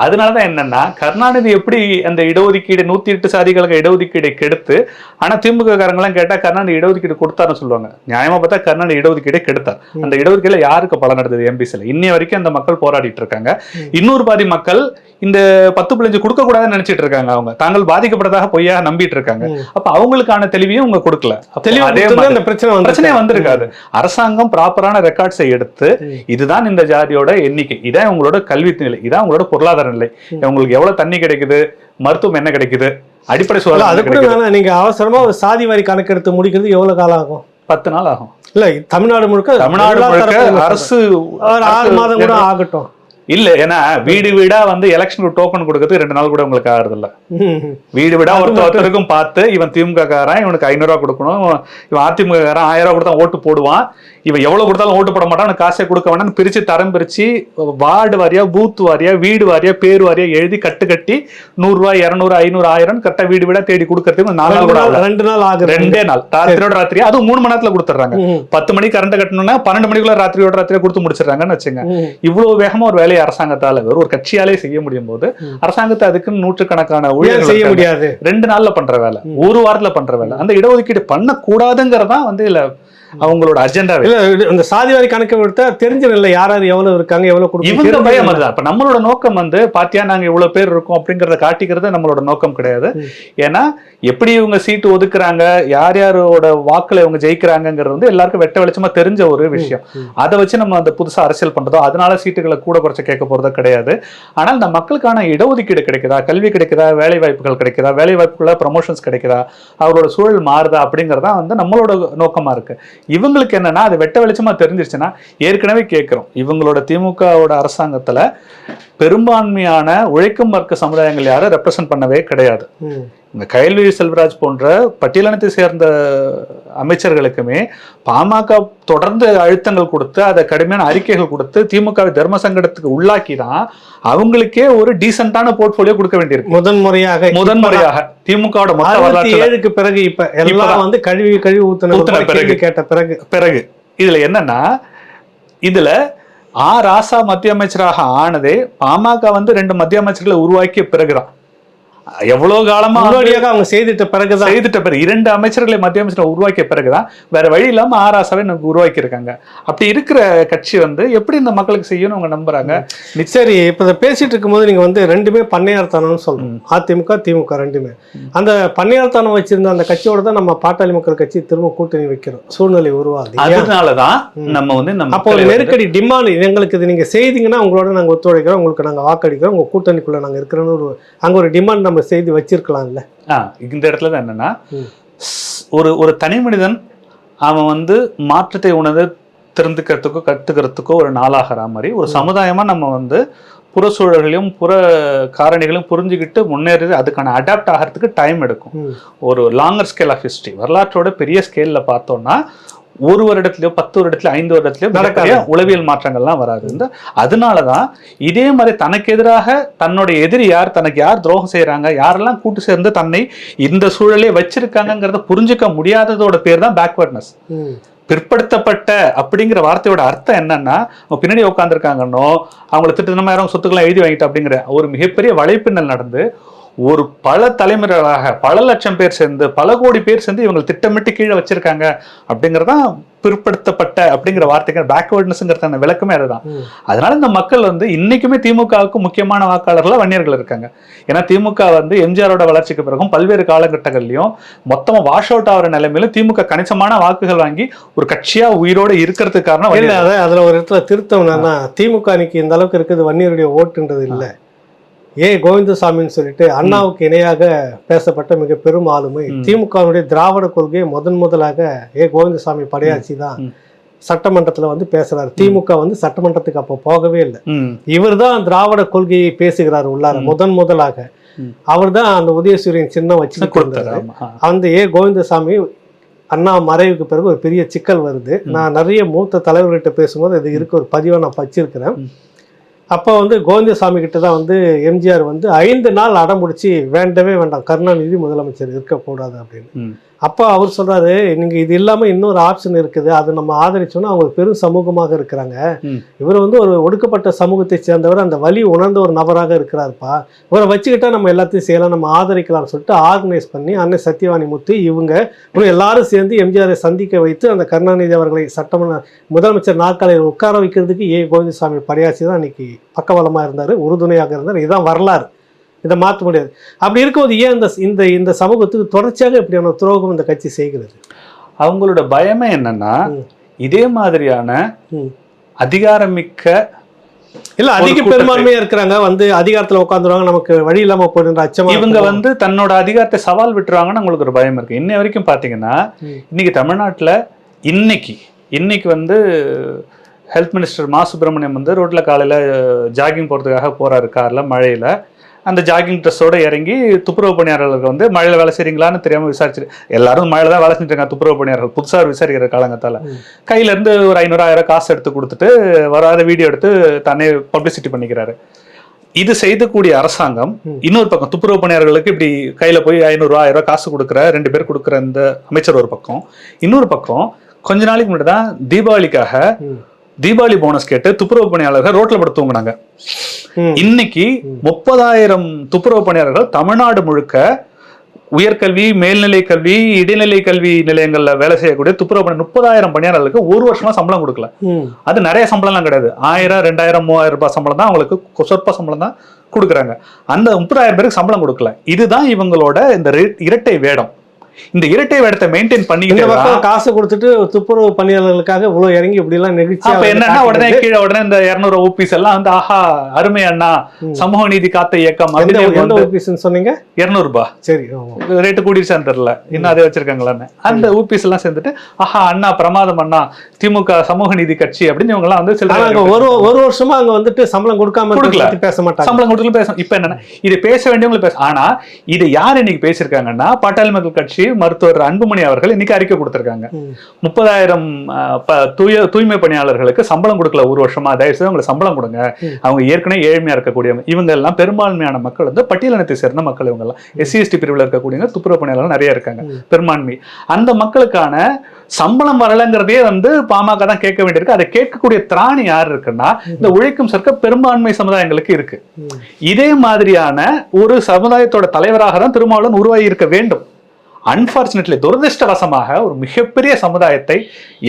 அதனாலதான் என்னன்னா கருணாநிதி எப்படி அந்த இடஒதுக்கீடு 108 சாதிகளுக்கு இடஒதுக்கீடை கெடுத்து, ஆனா திமுக காரங்கெல்லாம் கேட்டா கருணாநிதி இடஒதுக்கீடு கொடுத்தாருன்னு சொல்லுவாங்க. நியாயமா பார்த்தா கருணாநிதி இடஒதுக்கீடை கெடுத்தார். அந்த இடஒதுக்கீடுல யாருக்கு பலன் நடந்தது? MBCல இன்னைய வரைக்கும் அந்த மக்கள் போராடிட்டு இருக்காங்க. இன்னொரு பாதி மக்கள் இந்த 10.5 கொடுக்க கூடாதுன்னு நினைச்சிட்டு இருக்காங்க. அவங்க தாங்கள் பாதிக்கப்பட்டதாக பொய்யாக நம்பிட்டு இருக்காங்க. அப்ப அவங்களுக்கான தெளிவையும் அவங்க கொடுக்கல. அதே பிரச்சனை வந்திருக்காது. அரசாங்கம் ப்ராப்பரான ரெக்கார்ட்ஸை எடுத்து இதுதான் இந்த ஜாதியோட எண்ணிக்கை, இதான் உங்களோட கல்வி நிலை, இதான் உங்களோட பொருளாதார நிலை, உங்களுக்கு எவ்வளவு தண்ணி கிடைக்குது, மருத்துவம் என்ன கிடைக்குது, அடிப்படை சூழல். அது கூட நீங்க அவசரமா ஒரு சாதி வாரி கணக்கெடுத்து முடிக்கிறது எவ்வளவு காலம் ஆகும்? 10 நாள் ஆகும். இல்ல தமிழ்நாடு முழுக்க அரசு 6 மாதம் கூட ஆகட்டும். இல்ல, ஏன்னா வீடா வந்து எலெக்ஷனுக்கு டோக்கன் கொடுக்கறதுக்கு 2 நாள் கூட உங்களுக்கு ஆகுறது இல்ல. வீடா ஒருத்தருக்கும் பார்த்து இவன் திமுக காரன், இவனுக்கு 500 ரூபாய் கொடுக்கணும், இவன் அதிமுக காரன் 1000 ரூபாய் கொடுத்தா ஓட்டு போடுவான், இவன் எவ்வளவு கொடுத்தாலும் ஓட்டு போட மாட்டான், காசே கொடுக்க வேண்டாம் பிரிச்சு தரம் பிரிச்சு வார்டு வாரியா, பூத் வாரியா, வீடு வாரியா, பேர் வாரியா எழுதி கட்டி 100 ரூபாய் 200 500 1000 கரெக்டா வீடா தேடி கொடுக்கறதுக்கு 4 நாள் கூட 2 நாள் ஆகுது. 2 நாள் ராத்திரியோட ராத்திரி, அதுவும் 3 மணி நேரத்துல கொடுத்துறாங்க. 10 மணிக்கு கரண்ட் கட்டணும்னா 12 மணிக்குள்ள ராத்திரியோட ராத்திரியா கொடுத்து முடிச்சிடறாங்கன்னு வச்சுங்க. இவ்வளவு வேகமா ஒரு வேலையை அரசாங்கத்தால ஒரு கட்சியாலே செய்ய முடியும் போது அரசாங்கத்தை அதுக்கு நூற்றுக்கணக்கான ஊழியர்கள் செய்ய முடியாது. 2 நாள்ல பண்ற வேலை, ஒரு வாரத்துல பண்ற வேலை. அந்த இடஒதுக்கீடு பண்ண கூடாதுங்கிறதா வந்து இல்ல அவங்களோட அஜெண்டா. இந்த சாதிவாரி கணக்கு விட்டா தெரிஞ்சிடல யார் யார் எவ்வளவு இருக்காங்க, எவ்வளவு கொடுக்க இவங்க பயம் அதுதான். இப்ப நம்மளோட நோக்கம் வந்து பாத்தியா நாங்க இவ்வளவு பேர் இருக்கோம் அப்படிங்கறத காட்டிக்கிறது நம்மளோட நோக்கம் கிடையாது. ஏன்னா எப்படி இவங்க சீட்டு ஒதுக்குறாங்க, யார் யாரோட வாக்குல இவங்க ஜெயிக்கிறாங்கிறது வந்து எல்லாருக்கும் வெட்ட வெளிச்சமா தெரிஞ்ச ஒரு விஷயம். அதை வச்சு நம்ம அந்த புதுசா அரசியல் பண்றதோ அதனால சீட்டுகளை கூட குறைச்ச கேட்க போறதோ கிடையாது. ஆனால் இந்த மக்களுக்கான இடஒதுக்கீடு கிடைக்குதா, கல்வி கிடைக்குதா, வேலை வாய்ப்புகள் கிடைக்குதா, வேலை வாய்ப்புகளை ப்ரமோஷன்ஸ் கிடைக்குதா, அவரோட சூழல் மாறுதா அப்படிங்கறதா வந்து நம்மளோட நோக்கமா இருக்கு. இவங்களுக்கு என்னன்னா அது வெட்ட வெளிச்சமா தெரிஞ்சிருச்சுன்னா, ஏற்கனவே கேட்கிறோம், இவங்களோட திமுகவோட அரசாங்கத்துல பெரும்பான்மையான உழைக்கும் வர்க்க சமுதாயங்கள் யாரும் ரெப்ரசன்ட் பண்ணவே கிடையாது. இந்த கயல்வி செல்வராஜ் போன்ற பட்டியலினத்தை சேர்ந்த அமைச்சர்களுக்குமே பாமக தொடர்ந்து அழுத்தங்கள் கொடுத்து அதை கடுமையான அறிக்கைகள் கொடுத்து திமுகவை தர்ம சங்கடத்துக்கு உள்ளாக்கி தான் அவங்களுக்கே ஒரு டீசென்டான போர்ட்போலியோ கொடுக்க வேண்டியிருக்கு. முதன்முறையாக திமுகவோட மொத்த வரலாற்றுக்கு பிறகு இப்ப எல்லாம் வந்து கழுவி ஊத்துன பிறகு கேட்ட பிறகு இதுல என்னன்னா, இதுல ராசா மத்திய அமைச்சராக ஆனதே பாமக வந்து 2 மத்திய அமைச்சர்களை உருவாக்கிய பிறகுதான். எவ்வளவு காலமா அவங்க செய்துட்ட பிறகு 2 அமைச்சர்களை மத்திய அமைச்சர் உருவாக்கிய பிறகுதான் வேற வழி இல்லாம ஆராசாவை நமக்கு உருவாக்கி இருக்காங்க. அப்படி இருக்கிற கட்சி வந்து எப்படி இந்த மக்களுக்கு செய்யணும் அவங்க நம்புறாங்க. சரி, இப்ப பேசிட்டு இருக்கும்போது நீங்க வந்து ரெண்டுமே பண்ணையார்த்தனம்னு சொல்றோம். அதிமுக திமுக ரெண்டுமே அந்த பண்ணையார்த்தனம் வச்சிருந்த அந்த கட்சியோட தான் நம்ம பாட்டாளி மக்கள் கட்சி திரும்ப கூட்டணி வைக்கிறோம் சூழ்நிலை உருவாது. அதனாலதான் நம்ம வந்து அப்போ ஒரு நெருக்கடி டிமாண்ட் எங்களுக்கு இது நீங்க செய்தீங்கன்னா உங்களோட நாங்க ஒத்துழைக்கிறோம், உங்களுக்கு நாங்க வாக்களிக்கிறோம், உங்க கூட்டணிக்குள்ள நாங்க இருக்கிறோன்னு அங்க ஒரு டிமாண்ட் நம்ம செய்து வச்சிருக்கலாம்ல. இந்த இடத்துல தான் என்னன்னா, ஒரு தனி மனிதன் அவன் வந்து மாற்றத்தை உணர்ந்து தெரிந்துக்கிறதுக்கோ கற்றுக்கிறதுக்கோ ஒரு நாளாகிற மாதிரி ஒரு சமுதாயமா நம்ம வந்து புற சூழல்களையும் புற காரணிகளையும் புரிஞ்சுக்கிட்டு முன்னேறது அதுக்கான அடாப்ட் ஆகிறதுக்கு டைம் எடுக்கும். ஒரு லாங்கர் ஸ்கேல் ஆஃப் ஹிஸ்டரி வரலாற்றோட பெரிய ஸ்கேல்ல பார்த்தோம்னா 1 வருடத்திலயோ 10 வருடத்திலயோ 5 வருடத்திலயோ நடக்கிற உளவியல் மாற்றங்கள்லாம் வராது. அதனாலதான் இதே மாதிரி தனக்கு எதிராக தன்னுடைய எதிரி யார், தனக்கு யார் துரோகம் செய்யறாங்க, யாரெல்லாம் கூட்டு சேர்ந்து தன்னை இந்த சூழலே வச்சிருக்காங்கிறத புரிஞ்சுக்க முடியாததோட பேர் தான் பேக்வர்ட்னஸ். பிற்படுத்தப்பட்ட அப்படிங்கிற வார்த்தையோட அர்த்தம் என்னன்னா, அவங்க பின்னாடி உட்காந்துருக்காங்கன்னோ அவங்களை திட்டமாயிரம் சொத்துக்கெல்லாம் எழுதி வாங்கிட்டு அப்படிங்கிற ஒரு மிகப்பெரிய வலைப்பின்னல் நடந்து ஒரு பல தலைமுறைகளாக பல லட்சம் பேர் சேர்ந்து பல கோடி பேர் சேர்ந்து இவங்க திட்டமிட்டு கீழே வச்சிருக்காங்க அப்படிங்கறதான் பிற்படுத்தப்பட்ட அப்படிங்கிற வார்த்தைக்கு பேக்வர்ட்னஸ்ங்கிறத விளக்கமே அதுதான். அதனால இந்த மக்கள் வந்து இன்னைக்குமே திமுகவுக்கு முக்கியமான வாக்காளர்களா வன்னியர்கள் இருக்காங்க. ஏன்னா திமுக வந்து எம்ஜிஆரோட வளர்ச்சிக்கு பிறகும் பல்வேறு காலகட்டங்கள்லயும் மொத்தமா வாஷ் அவுட் ஆகிற நிலைமையில திமுக கணிசமான வாக்குகள் வாங்கி ஒரு கட்சியா உயிரோட இருக்கிறதுக்கு காரணம் அதுல ஒரு இடத்துல திருத்தம்னா திமுக அன்னைக்கு இந்த அளவுக்கு இருக்குது வன்னியருடைய ஓட்டுன்றது இல்லை. கோவிந்தசாமின்னு சொல்லிட்டு அண்ணாவுக்கு இணையாக பேசப்பட்ட மிக பெரும் ஆளுமை திமுகவுடைய திராவிட கொள்கையை முதலாக கோவிந்தசாமி படையாச்சி தான் சட்டமன்றத்துல வந்து பேசுறாரு. திமுக வந்து சட்டமன்றத்துக்கு அப்ப போகவே இல்லை. இவர் தான் திராவிட கொள்கையை பேசுகிறார் உள்ளார முதலாக. அவர் தான் அந்த உதயசூரியன் சின்னம் வச்சு கொடுத்தாரு. அந்த கோவிந்தசாமி அண்ணா மறைவுக்கு பிறகு ஒரு பெரிய சிக்கல் வருது. நான் நிறைய மூத்த தலைவர்கிட்ட பேசும்போது இது இருக்க ஒரு பதிவை நான் வச்சிருக்கிறேன். அப்போ வந்து கோவிந்தசாமி கிட்ட தான் வந்து எம்ஜிஆர் வந்து 5 நாள் அடம்பிடிச்சி வேண்டவே வேண்டாம் கருணாநிதி முதலமைச்சர் இருக்கக்கூடாது அப்படின்னு. அப்போ அவர் சொல்றாரு, நீங்க இது இல்லாம இன்னொரு ஆப்ஷன் இருக்குது, அது நம்ம ஆதரிச்சோன்னா அவங்க பெரும் சமூகமாக இருக்கிறாங்க. இவர் வந்து ஒரு ஒடுக்கப்பட்ட சமூகத்தை சேர்ந்தவர், அந்த வலி உணர்ந்த ஒரு நபராக இருக்கிறாருப்பா, இவரை வச்சுக்கிட்டா நம்ம எல்லாத்தையும் செய்யலாம், நம்ம ஆதரிக்கலாம்னு சொல்லிட்டு ஆர்கனைஸ் பண்ணி அன்னை சத்யவாணி முத்து இவங்க எல்லாரும் சேர்ந்து எம்ஜிஆரை சந்திக்க வைத்து அந்த கருணாநிதி அவர்களை முதலமைச்சர் நாற்காலியில் உட்கார வைக்கிறதுக்கு கோவிந்தசாமி படையாச்சி தான் இன்னைக்கு பக்கபலமா இருந்தாரு, உறுதுணையாக இருந்தார். இதுதான் வரலாறு, இதை மாற்ற முடியாது. அப்படி இருக்கும்போது ஏன் இந்த சமூகத்துக்கு தொடர்ச்சியாக இப்படியான துரோகம் இந்த கட்சி செய்கிறது? அவங்களோட பயமே என்னன்னா, இதே மாதிரியான அதிகாரமிக்க இல்ல அதிக பெரும்பான்மையா இருக்கிறாங்க வந்து அதிகாரத்துல உட்காந்துருவாங்க, நமக்கு வழி இல்லாம போடுற அச்சமா இவங்க வந்து தன்னோட அதிகாரத்தை சவால் விட்டுருவாங்கன்னு அவங்களுக்கு ஒரு பயம் இருக்கு. இன்னை வரைக்கும் பாத்தீங்கன்னா இன்னைக்கு தமிழ்நாட்டுல இன்னைக்கு வந்து ஹெல்த் மினிஸ்டர் மா சுப்பிரமணியம் வந்து ரோட்ல காலையில ஜாகிங் போறதுக்காக போறாரு கார்ல மழையில. அந்த ஜாகிங் ட்ரெஸ்ஸோட இறங்கி துப்புரவு பணியாளர்களுக்கு வந்து மழையில வேலை செய்றீங்களான்னு தெரியாம விசாரிச்சு, எல்லாரும் மழையில தான் வேலை செஞ்சுட்டு இருக்காங்க துப்புரவு பணியாளர்கள் புதுசாக விசாரிக்கிற காலங்கத்தால கையில இருந்து ஒரு 500-1000 காசு எடுத்து கொடுத்துட்டு வராத வீடியோ எடுத்து தன்னை பப்ளிசிட்டி பண்ணிக்கிறாரு. இது செய்யக்கூடிய அரசாங்கம் இன்னொரு பக்கம் துப்புரவு பணியாளர்களுக்கு இப்படி கையில போய் 500-1000 காசு கொடுக்குற 2 பேர் கொடுக்குற இந்த அமைச்சர் ஒரு பக்கம், இன்னொரு பக்கம் கொஞ்ச நாளைக்கு முன்னாடி தான் தீபாவளி போனஸ் கேட்டு துப்புரவு பணியாளர்கள் ரோட்ல படுத்து தூங்குனாங்க. இன்னைக்கு 30,000 துப்புரவு பணியாளர்கள் தமிழ்நாடு முழுக்க உயர்கல்வி, மேல்நிலை கல்வி, இடைநிலை கல்வி நிலையங்கள்ல வேலை செய்யக்கூடிய துப்புரவு 30,000 பணியாளர்களுக்கு 1 வருஷமா சம்பளம் கொடுக்கல. அது நிறைய சம்பளம்லாம் கிடையாது, 1000, 2000, 3000 ரூபாய் சம்பளம் தான் அவங்களுக்கு, சொற்ப சம்பளம் தான் கொடுக்குறாங்க. அந்த 30,000 பேருக்கு சம்பளம் கொடுக்கல. இதுதான் இவங்களோட இந்த இரட்டை வேடம். இந்த இரட்டை வேடத்தை மெயின்டைன் இந்த பண்ணிக்கிட்டு பக்கம் காசு கொடுத்துட்டு துப்புரவு பணியாளர்களுக்காக இவ்வளவு இறங்கி இப்படி எல்லாம் நிகழ்ச்சி. அப்ப என்னன்னா உடனே கீழே உடனே இந்த 200 ஊபிஸ் எல்லாம் வந்து ஆஹா அருமை அண்ணா சமூக நீதி காத்த இயக்கம் எந்த ஊபிஸ்ன்னு சொன்னீங்க? 200 ரூபாய். சரி, ரேட்டு கூடிருச்சான்னு தெரியல, இன்னும் அதே வச்சிருக்காங்களான்னு. அந்த ஊபிஸ் எல்லாம் சேர்ந்துட்டு ஆஹா அண்ணா பிரமாதம் அண்ணா திமுக சமூக நீதி கட்சி அப்படின்னு இவங்க எல்லாம் வந்து ஒரு வருஷமா அங்க வந்துட்டு சம்பளம் கொடுக்காம பேச மாட்டாங்க. சம்பளம் கொடுக்கல பேச. இப்ப என்னன்னா இது பேச வேண்டியவங்களை பேச. ஆனா இது யார் இன்னைக்கு பேசியிருக்காங்கன்னா பாட்டாளி மக்கள் கட்சி மருத்துவர் அன்புமணி அவர்கள் இன்னைக்கு அறிக்கை கொடுத்திருக்காங்க. 30,000 தூய்மை பணியாளர்களுக்கு சம்பளம் கொடுக்கல ஒரு வருஷமா, தயவுசெய்து அவங்களுக்கு சம்பளம் கொடுங்க. அவங்க ஏற்கனவே ஏழ்மையா இருக்கக்கூடிய இவங்க எல்லாம் பெரும்பான்மையான மக்கள் வந்து பட்டியலினத்தை சேர்ந்த மக்கள். இவங்க எல்லாம் SC/ST பிரிவில் இருக்கக்கூடிய துப்புரவு பணியாளர்கள் நிறைய இருக்காங்க, பெரும்பான்மை. அந்த மக்களுக்கான சம்பளம் வரலங்கிறதே வந்து பாமக தான் கேட்க வேண்டியிருக்கு. அதை கேட்கக்கூடிய திராணி யார் இருக்குன்னா இந்த உழைக்கும் சர்க்க பெரும்பான்மை சமுதாயங்களுக்கு இருக்கு. இதே மாதிரியான ஒரு சமுதாயத்தோட தலைவராக தான் திருமாவளவன் உருவாகி இருக்க வேண்டும். அன்பார்ச்சுனேட்லி துரதிருஷ்டவசமாக ஒரு மிகப்பெரிய சமுதாயத்தை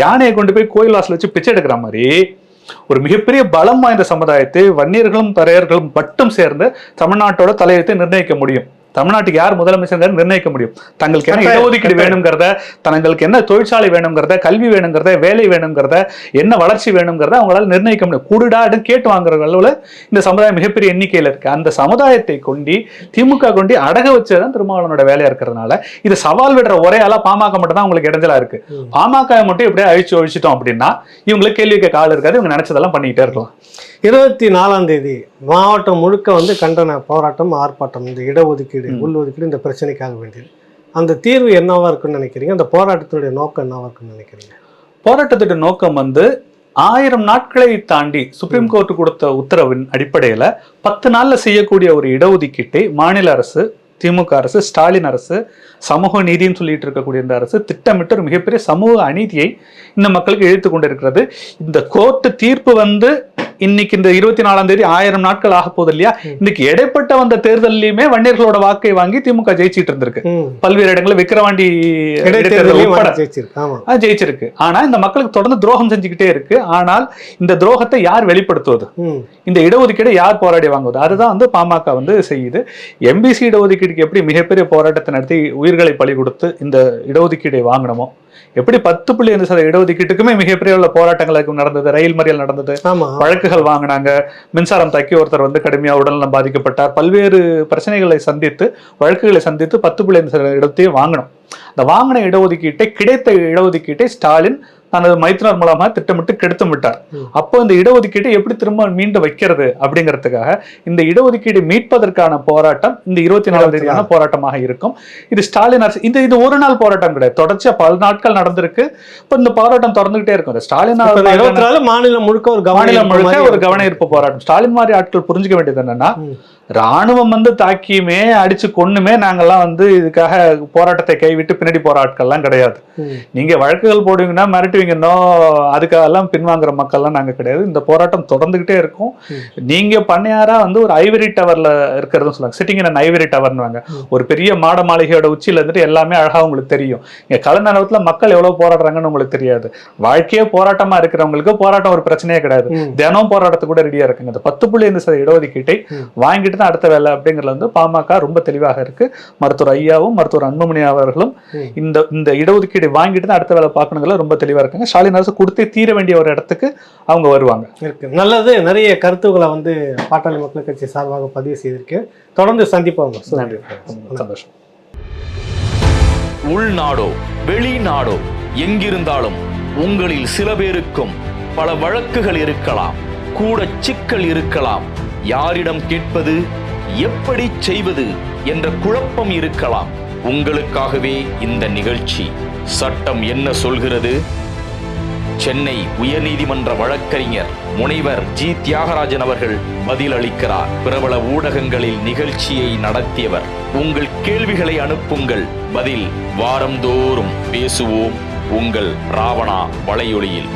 யானையை கொண்டு போய் கோயில் வாசல் வச்சு பிச்சை எடுக்கிற மாதிரி ஒரு மிகப்பெரிய பலம் வாய்ந்த சமுதாயத்தை வன்னியர்களும் பறையர்களும் மட்டும் சேர்ந்து தமிழ்நாட்டோட தலையத்தை நிர்ணயிக்க முடியும். தமிழ்நாட்டுக்கு யார் முதலமைச்சர் நிர்ணயிக்க முடியும். தங்களுக்கு என்ன இடஒதுக்கீடு வேணுங்கிறத, தங்களுக்கு என்ன தொழிற்சாலை வேணுங்கிறத, கல்வி வேணுங்கிறத, வேலை வேணுங்கிறத, என்ன வளர்ச்சி வேணுங்கிறத அவங்களால நிர்ணயிக்க முடியும். கூடுடாடு கேட்டு வாங்குற அளவுல இந்த சமுதாயம் மிகப்பெரிய எண்ணிக்கையில் இருக்கு. அந்த சமுதாயத்தை கொண்டு திமுக கொண்டு அடக வச்சதுதான் திருமாவளவனோட வேலையா இருக்கிறதுனால இது சவால் விடுற ஒரே ஆளா பாமக மட்டும் தான் உங்களுக்கு இடைஞ்சலா இருக்கு. பாமக மட்டும் எப்படியே ஒழிச்சிட்டோம் அப்படின்னா இவங்களுக்கு கேள்வி கேட்க ஆள் இருக்காது, இவங்க நினைச்சதெல்லாம் பண்ணிக்கிட்டே இருக்கலாம். 24ஆம் தேதி மாவட்டம் முழுக்க வந்து கண்டன போராட்டம், ஆர்ப்பாட்டம். இந்த இடஒதுக்கீடு, உள்ஒதுக்கீடு, இந்த பிரச்சனைக்காக வேண்டியது. அந்த தீர்வு என்னவா இருக்குன்னு நினைக்கிறீங்க? அந்த போராட்டத்தினுடைய நோக்கம் என்னவா இருக்குன்னு நினைக்கிறீங்க? போராட்டத்துடைய நோக்கம் வந்து 1000 நாட்களை தாண்டி சுப்ரீம் கோர்ட் கொடுத்த உத்தரவின் அடிப்படையில 10 நாள்ல செய்யக்கூடிய ஒரு இடஒதுக்கீட்டை மாநில அரசு, திமுக அரசு, ஸ்டாலின் அரசு, சமூக நீதினு சொல்லிட்டு இருக்கக்கூடிய இந்த அரசு திட்டமிட்டு ஒரு மிகப்பெரிய சமூக அநீதியை இந்த மக்களுக்கு இழுத்து கொண்டிருக்கிறது. இந்த கோர்ட்டு தீர்ப்பு வந்து இன்னைக்கு இந்த 24ஆம் தேதி 1000 நாட்கள் ஆக போகுது இல்லையா? இன்னைக்கு இடைப்பட்ட வந்த தேர்தலையுமே வன்னியர்களோட வாக்கை வாங்கி திமுக ஜெயிச்சிட்டு இருந்திருக்கு. பல்வேறு இடங்களில் விக்கிரவாண்டி ஜெயிச்சிருக்கு. ஆனா இந்த மக்களுக்கு தொடர்ந்து துரோகம் செஞ்சுக்கிட்டே இருக்கு. ஆனால் இந்த துரோகத்தை யார் வெளிப்படுத்துவது? இந்த இடஒதுக்கீடு யார் போராடி வாங்குவது? அதுதான் வந்து பாமக வந்து செய்யுது. MBC இடஒதுக்கீடுக்கு எப்படி மிகப்பெரிய போராட்டத்தை நடத்தி உயிர்களை பலி கொடுத்து இந்த இடஒதுக்கீடை வாங்கணுமோ, எப்படி 10.5% இடஒதுக்கீட்டுக்குமே மிகப்பெரிய உள்ள போராட்டங்கள் நடந்தது, ரயில் மறியல் நடந்தது, வழக்குகள் வாங்கினாங்க, மின்சாரம் தாக்கி ஒருத்தர் வந்து கடுமையா உடல்நலம் பாதிக்கப்பட்டார், பல்வேறு பிரச்சனைகளை சந்தித்து வழக்குகளை சந்தித்து 10.5% இடத்தையும் வாங்கணும். அந்த வாங்கின இடஒதுக்கீட்டை, கிடைத்த இடஒதுக்கீட்டை ஸ்டாலின் தனது மைத்தினர் மூலமா திட்டமிட்டு கெடுத்து விட்டார். அப்போ இந்த இடஒதுக்கீட்டை எப்படி திரும்ப மீண்டு வைக்கிறது அப்படிங்கிறதுக்காக இந்த இடஒதுக்கீடு மீட்பதற்கான போராட்டம் இந்த 24ஆம் தேதியான போராட்டமாக இருக்கும். இது ஸ்டாலின் அரசு இது ஒரு நாள் போராட்டம் கிடையாது, தொடர்ச்சியா பல நாட்கள் நடந்திருக்கு. இப்போ இந்த போராட்டம் தொடர்ந்துகிட்டே இருக்கும். ஸ்டாலின் மாநிலம் முழுக்க ஒரு கவன ஈர்ப்பு போராட்டம். ஸ்டாலின் மாதிரி ஆட்கள் புரிஞ்சுக்க வேண்டியது என்னன்னா, ராணுவம் வந்து தாக்கியுமே அடிச்சு கொன்னுமே நாங்கெல்லாம் வந்து இதுக்காக போராட்டத்தை கைவிட்டு பின்னாடி போற ஆட்கள்லாம் கிடையாது. நீங்க வழக்குகள் போடுவீங்கன்னா மிரட்டுவீங்கன்னா அதுக்காக எல்லாம் பின்வாங்குற மக்கள்லாம் நாங்க கிடையாது. இந்த போராட்டம் தொடர்ந்துகிட்டே இருக்கும். நீங்க பண்ணையாரா வந்து ஒரு ஐவரி டவர்ல இருக்கிறதுன்னு சொல்லுவாங்க, சிட்டிங் இன் ஐவரி டவர்னுவாங்க. ஒரு பெரிய மாட மாளிகையோட உச்சியில இருந்துட்டு எல்லாமே அழகா உங்களுக்கு தெரியும். இங்க கலந்த நேரத்துல மக்கள் எவ்வளவு போராடுறாங்கன்னு உங்களுக்கு தெரியாது. வாழ்க்கையே போராட்டமா இருக்கிறவங்களுக்கு போராட்டம் ஒரு பிரச்சனையே கிடையாது. தினம் போராட்டத்துக்கு கூட ரெடியா இருக்குங்க. இந்த 10.5% இடஒதுக்கீட்டை வாங்கிட்டு அடுத்த வேலை அப்படிங்கறது வந்து பாமக ரொம்ப தெளிவாக இருக்கு. மருத்துவர் ஐயாவும் மருத்துவர் அன்புமணி அவர்களும் இந்த இடஒதுக்கீடு வாங்கிட்டு அடுத்த வேலை பார்க்கணுங்கிற ரொம்ப தெளிவா இருக்காங்க. ஸ்டாலின் அரசு கொடுத்தே தீர வேண்டிய ஒரு இடத்துக்கு அவங்க வருவாங்க. நல்லது. நிறைய கருத்துக்களை வந்து பாட்டாளி மக்கள் கட்சி சார்பாக பதிவு செய்திருக்கு. தொடர்ந்து சந்திப்போம். நன்றி, சந்தோஷம். உள்நாடோ வெளிநாடோ எங்கிருந்தாலும் உங்களில் சில பேருக்கும் பல வழக்குகள் இருக்கலாம், கூட சிக்கல் இருக்கலாம், யாரிடம் கேட்பது, எப்படி செய்வது என்ற குழப்பம் இருக்கலாம். உங்களுக்காகவே இந்த நிகழ்ச்சி. சட்டம் என்ன சொல்கிறது? சென்னை உயர்நீதிமன்ற வழக்கறிஞர் முனைவர் ஜி. தியாகராஜன் அவர்கள் பதிலளிக்கிறார். பிரபல ஊடகங்களில் நிகழ்ச்சியை நடத்தியவர். உங்கள் கேள்விகளை அனுப்புங்கள். பதில் வாரந்தோறும் பேசுவோம். உங்கள் ராவணா வலையொலியில்.